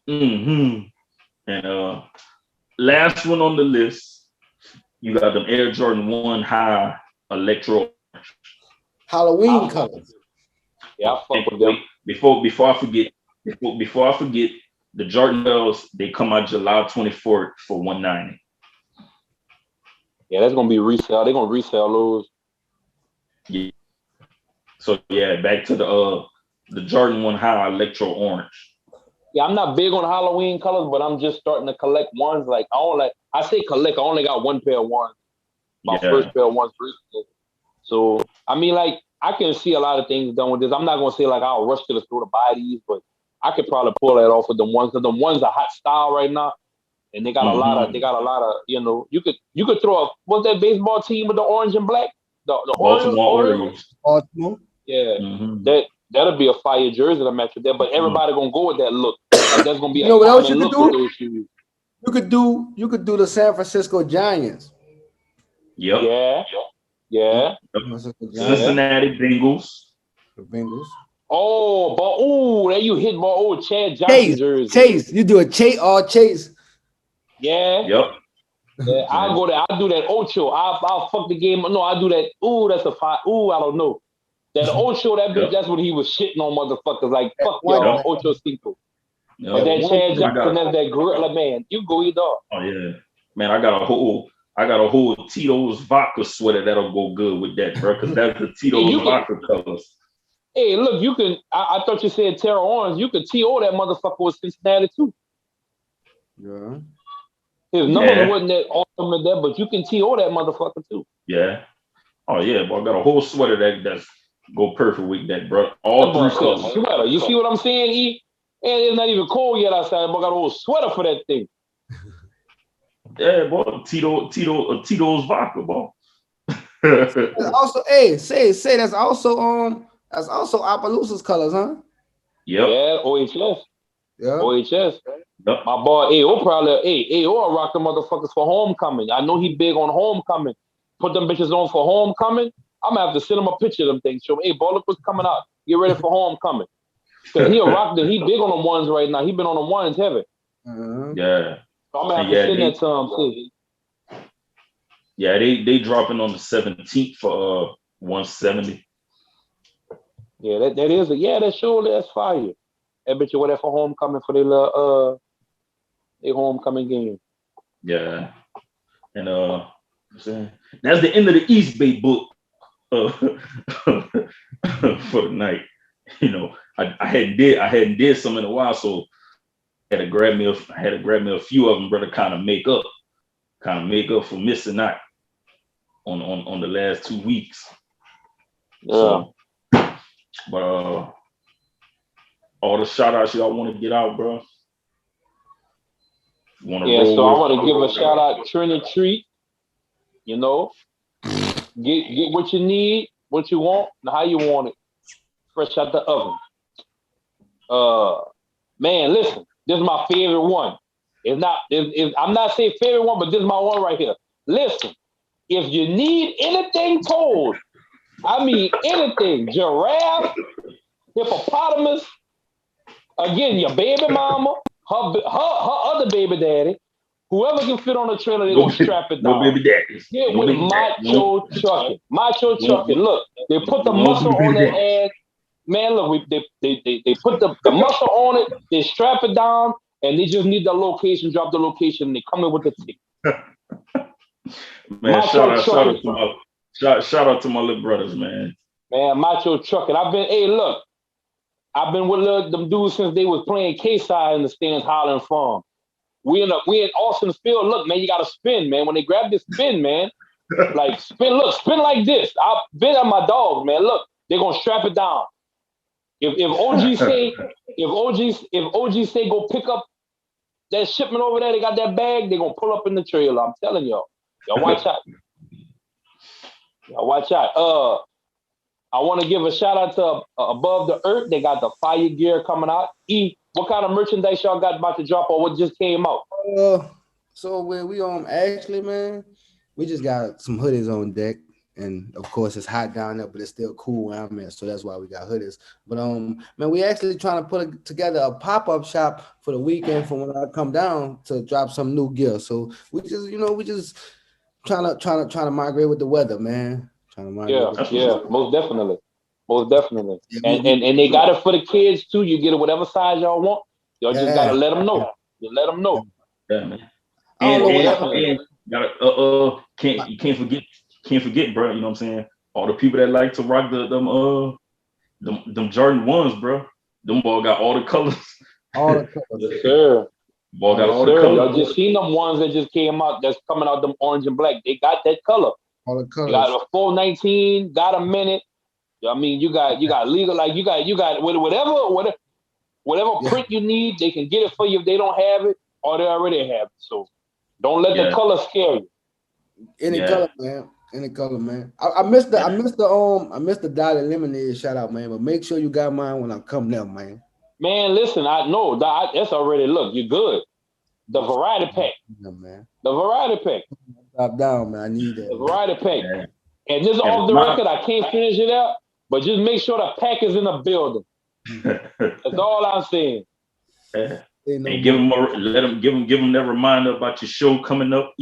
Mm-hmm. And last one on the list, you got them Air Jordan 1 High Electro Halloween colors. Yeah, I fuck with them. Before I forget, the Jordan Bells, they come out July 24th for $190. Yeah, that's gonna be resale. They're gonna resell those. Yeah. So yeah, back to the Jordan 1 High Electro Orange. Yeah, I'm not big on Halloween colors, but I'm just starting to collect ones. Like I say collect. I only got one pair of ones. My first pair of ones recently. So I mean, like I can see a lot of things done with this. I'm not gonna say like I'll rush to the store to buy these, but I could probably pull that off with them ones. Because them ones are hot style right now, and they got a lot of you could throw what's that baseball team with the orange and black? The Orioles. Baltimore. Yeah, that'll be a fire jersey to match with that. But everybody gonna go with that look. Like that's gonna be what else you look could with those shoes. You could do the San Francisco Giants. Yep. Yeah. Cincinnati Bengals. The Bengals. There you hit ball. Chad Johnson jersey. Chase. You do a Chase. Yeah. Yep. Yeah, I'll go there. I'll do that Ocho. I'll fuck the game. No, I'll do that. Ooh, that's a five. Ooh, I don't know. That Ocho, that bitch, that's what he was shitting on motherfuckers. Like, fuck y'all, Ocho Cinco. But that Chad Johnson, that's that gorilla, man. You go eat dog. Oh, yeah. Man, I got a whole Tito's vodka sweater that'll go good with that, bro, because that's the Tito's vodka colors. Hey, look, you can, I thought you said Terra Orange. You could TO that motherfucker with Cincinnati, too. Yeah. His numbers wasn't that awesome in there, but you can TO that motherfucker, too. Yeah. Oh, yeah, but I got a whole sweater that's go perfect with that, bro. All three colors. Sweater. You see what I'm saying, E? And it's not even cold yet outside, but I got a whole sweater for that thing. Yeah, boy, Tito's vodka, boy. Also, say that's also Appaloosa's colors, huh? Yep. Yeah, OHS. Yeah. OHS. Yep. My boy AO will rock the motherfuckers for homecoming. I know he big on homecoming. Put them bitches on for homecoming. I'm gonna have to send him a picture of them things. Show him, hey, boy, look what's coming out. Get ready for homecoming. Cause he'll rock them. He big on them ones right now. He been on them ones heavy. Yeah. So I'm gonna have to send that to him too. Yeah, they dropping on the 17th for 170. Yeah, that's surely that's fire. That bitch over there for homecoming for their homecoming game. Yeah. And that's the end of the East Bay book for the night. You know, I hadn't did some in a while, so I had to grab me a few of them, brother, kind of make up for missing out on the last 2 weeks. Yeah. So, but all the shout outs y'all want to get out, bro. So I want to give a shout out Trinity Treat. You know, get what you need, what you want, and how you want it. Fresh out the oven. Man, listen, this is my favorite one. I'm not saying favorite one, but this is my one right here. Listen, if you need anything told, I mean anything, giraffe, hippopotamus, again, your baby mama, her other baby daddy, Whoever can fit on the trailer, they're gonna strap it down. No baby daddies. Yeah, with macho trucking. Macho trucking. Look, they put the muscle on their ass. Man, look, they put the muscle on it, they strap it down, and they just need the location, drop the location, and they come in with the ticket. Man, shout out to my little brothers, man. Man, macho trucking. I've been with them dudes since they was playing K-side in the stands, hollering for them. We in Austin's field. Look, man, you gotta spin, man. When they grab this spin, man, like spin like this. I've been at my dogs, man. Look, they're gonna strap it down. If OG say go pick up that shipment over there, they got that bag, they're gonna pull up in the trailer. I'm telling y'all. Y'all watch out. Y'all watch out. I want to give a shout out to Above the Earth. They got the fire gear coming out. What kind of merchandise y'all got about to drop or what just came out? So when we actually, man, we just got some hoodies on deck. And of course, it's hot down there, but it's still cool where I'm at, so that's why we got hoodies. But man, we actually trying to put together a pop-up shop for the weekend for when I come down to drop some new gear. So we just trying to migrate with the weather, man. Yeah, most definitely. Yeah, and they got it for the kids too. You get it whatever size y'all want. Y'all just gotta let them know. You let them know. Yeah, man. And can't forget, bro. You know what I'm saying? All the people that like to rock them Jordan 1s, bro. Them ball got all the colors. All the colors. Yes, sir. Ball got all the colors. Y'all just seen them ones that just came out. That's coming out. Them orange and black. They got that color. All the colors. You got a 419. Got a minute. I mean, you got legal. Like you got whatever print you need. They can get it for you if they don't have it or they already have it. So don't let the color scare you. Any color, man. Any color, man. I missed the Dollar Lemonade shout out, man. But make sure you got mine when I come there, man. Man, listen, I know that's already you're good. The variety pack. Yeah, man. The variety pack. Drop down, man. I need that. The variety pack. Yeah. And just off the record, I can't finish it out, but just make sure the pack is in the building. That's all I'm saying. And give them that reminder about your show coming up,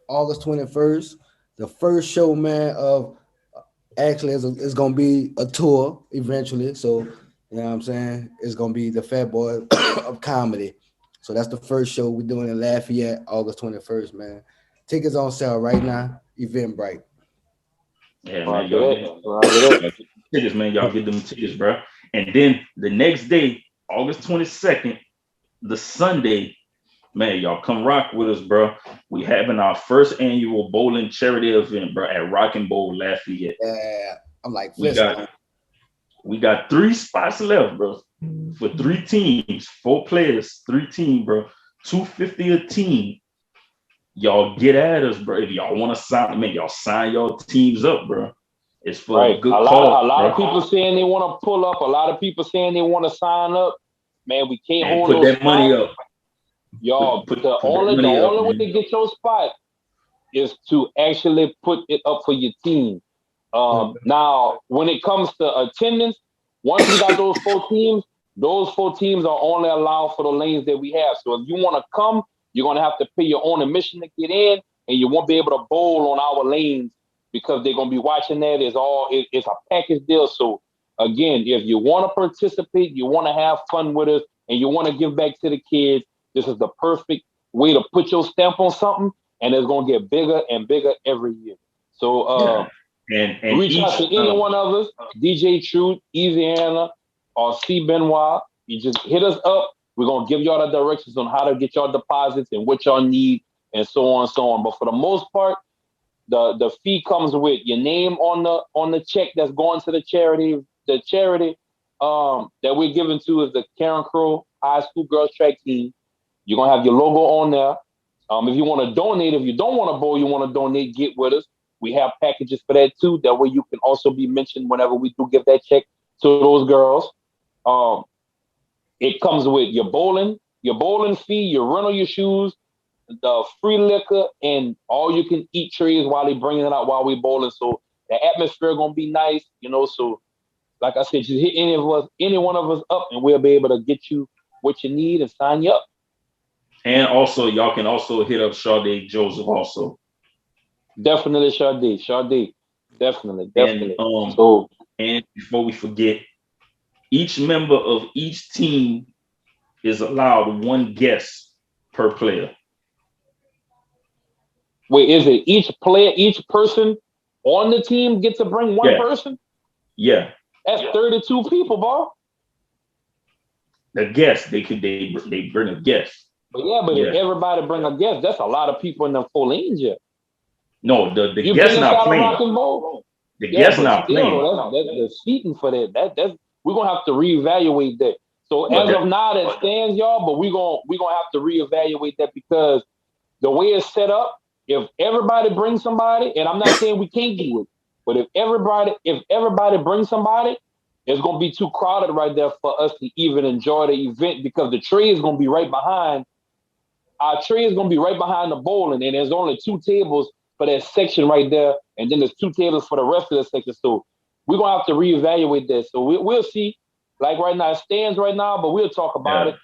August 21st. The first show, man, of actually is going to be a tour eventually. So, you know what I'm saying? It's going to be the Fat Boy of comedy. So that's the first show we're doing in Lafayette, August 21st, man. Tickets on sale right now, Eventbrite. Yeah, man, tickets, man. Y'all get them tickets, bro. And then the next day, August 22nd, the Sunday, man, y'all come rock with us, bro. We having our first annual bowling charity event, bro, at Rock and Bowl Lafayette. Yeah, I'm like, we got 3 spots left, bro, for 3 teams, 4 players, 3 teams, bro, $250 a team. Y'all get at us, bro. If y'all want to sign, man, y'all sign your teams up, bro. It's for a good cause. A lot of people saying they want to pull up. A lot of people saying they want to sign up. Man, we can't hold put that money up. Y'all, the only way to get your spot is to actually put it up for your team. Now, when it comes to attendance, once we got those 4 teams are only allowed for the lanes that we have. So if you want to come, you're going to have to pay your own admission to get in, and you won't be able to bowl on our lanes because they're going to be watching that. It's a package deal. So again, if you want to participate, you want to have fun with us, and you want to give back to the kids, this is the perfect way to put your stamp on something, and it's going to get bigger and bigger every year. So and reach out to any one of us, DJ Truth, Eazyana, or C. Benoit. You just hit us up. We're going to give y'all the directions on how to get y'all deposits and what y'all need and so on and so on. But for the most part, the fee comes with your name on the check that's going to the charity. The charity that we're giving to is the Karen Crow High School Girls Track Team. You're going to have your logo on there. If you want to donate, if you don't want to bowl, you want to donate, get with us. We have packages for that too. That way you can also be mentioned whenever we do give that check to those girls. It comes with your bowling fee, your rental, your shoes, the free liquor, and all you can eat trays while they bringing it out while we bowling. So the atmosphere gonna be nice, So like I said, just hit any one of us up, and we'll be able to get you what you need and sign you up. And also, y'all can also hit up Sade Joseph also. Definitely Sade. Definitely. And So, and before we forget, each member of each team is allowed one guest per player. wait, is it each person on the team get to bring one person? Yeah. That's 32 people, bro. The guest, they bring a guest. But if everybody bring a guest, that's a lot of people in the full Angel. No, the guest not playing. The guest not playing. That's the seating for that. We're gonna have to reevaluate that. So as of now, that stands, y'all. But we're gonna have to reevaluate that because the way it's set up, if everybody brings somebody, and I'm not saying we can't do it, but if everybody brings somebody, it's gonna be too crowded right there for us to even enjoy the event because the tray is gonna be right behind. Our tray is gonna be right behind the bowling, and there's only 2 tables for that section right there, and then there's 2 tables for the rest of the section. So we're gonna have to reevaluate that. So we'll see. Like right now, it stands right now, but we'll talk about it.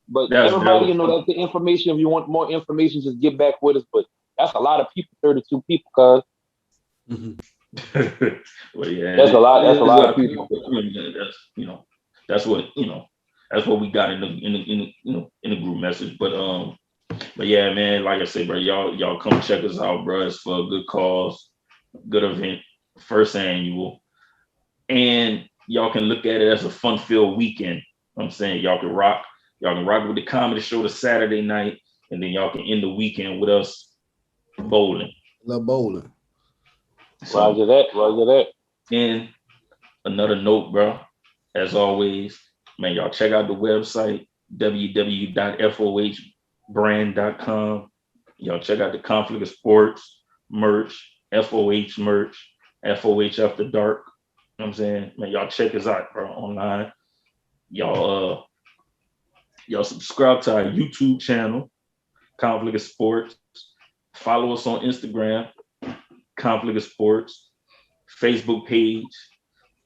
But everybody, that's the information. If you want more information, just get back with us. But that's a lot of people, 32 people, cuz. Well, yeah, that's a lot. That's a lot of people. That's that's what we got in the group message. But yeah, man, like I said, bro, y'all come check us out, bro. It's for a good cause, good event, first annual, and y'all can look at it as a fun-filled weekend. I'm saying y'all can rock with the comedy show the Saturday night, and then y'all can end the weekend with us bowling. Love bowling. So, Roger that. And another note, bro, as always, man, y'all check out the website, www.fohbrand.com. Y'all check out the Conflict of Sports merch, FOH merch, FOH After Dark. You know what I'm saying? Man, y'all check us out, bro, online. Y'all subscribe to our YouTube channel, Conflict of Sports. Follow us on Instagram, Conflict of Sports, Facebook page,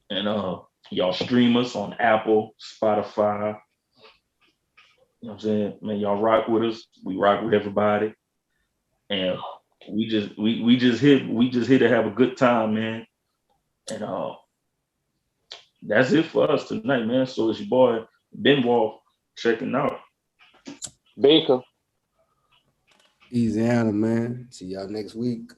and y'all stream us on Apple, Spotify. You know what I'm saying? Man, y'all rock with us. We rock with everybody. And we just here to have a good time, man. And that's it for us tonight, man. So it's your boy Benoit checking out. Baker. Eazyana, man. See y'all next week.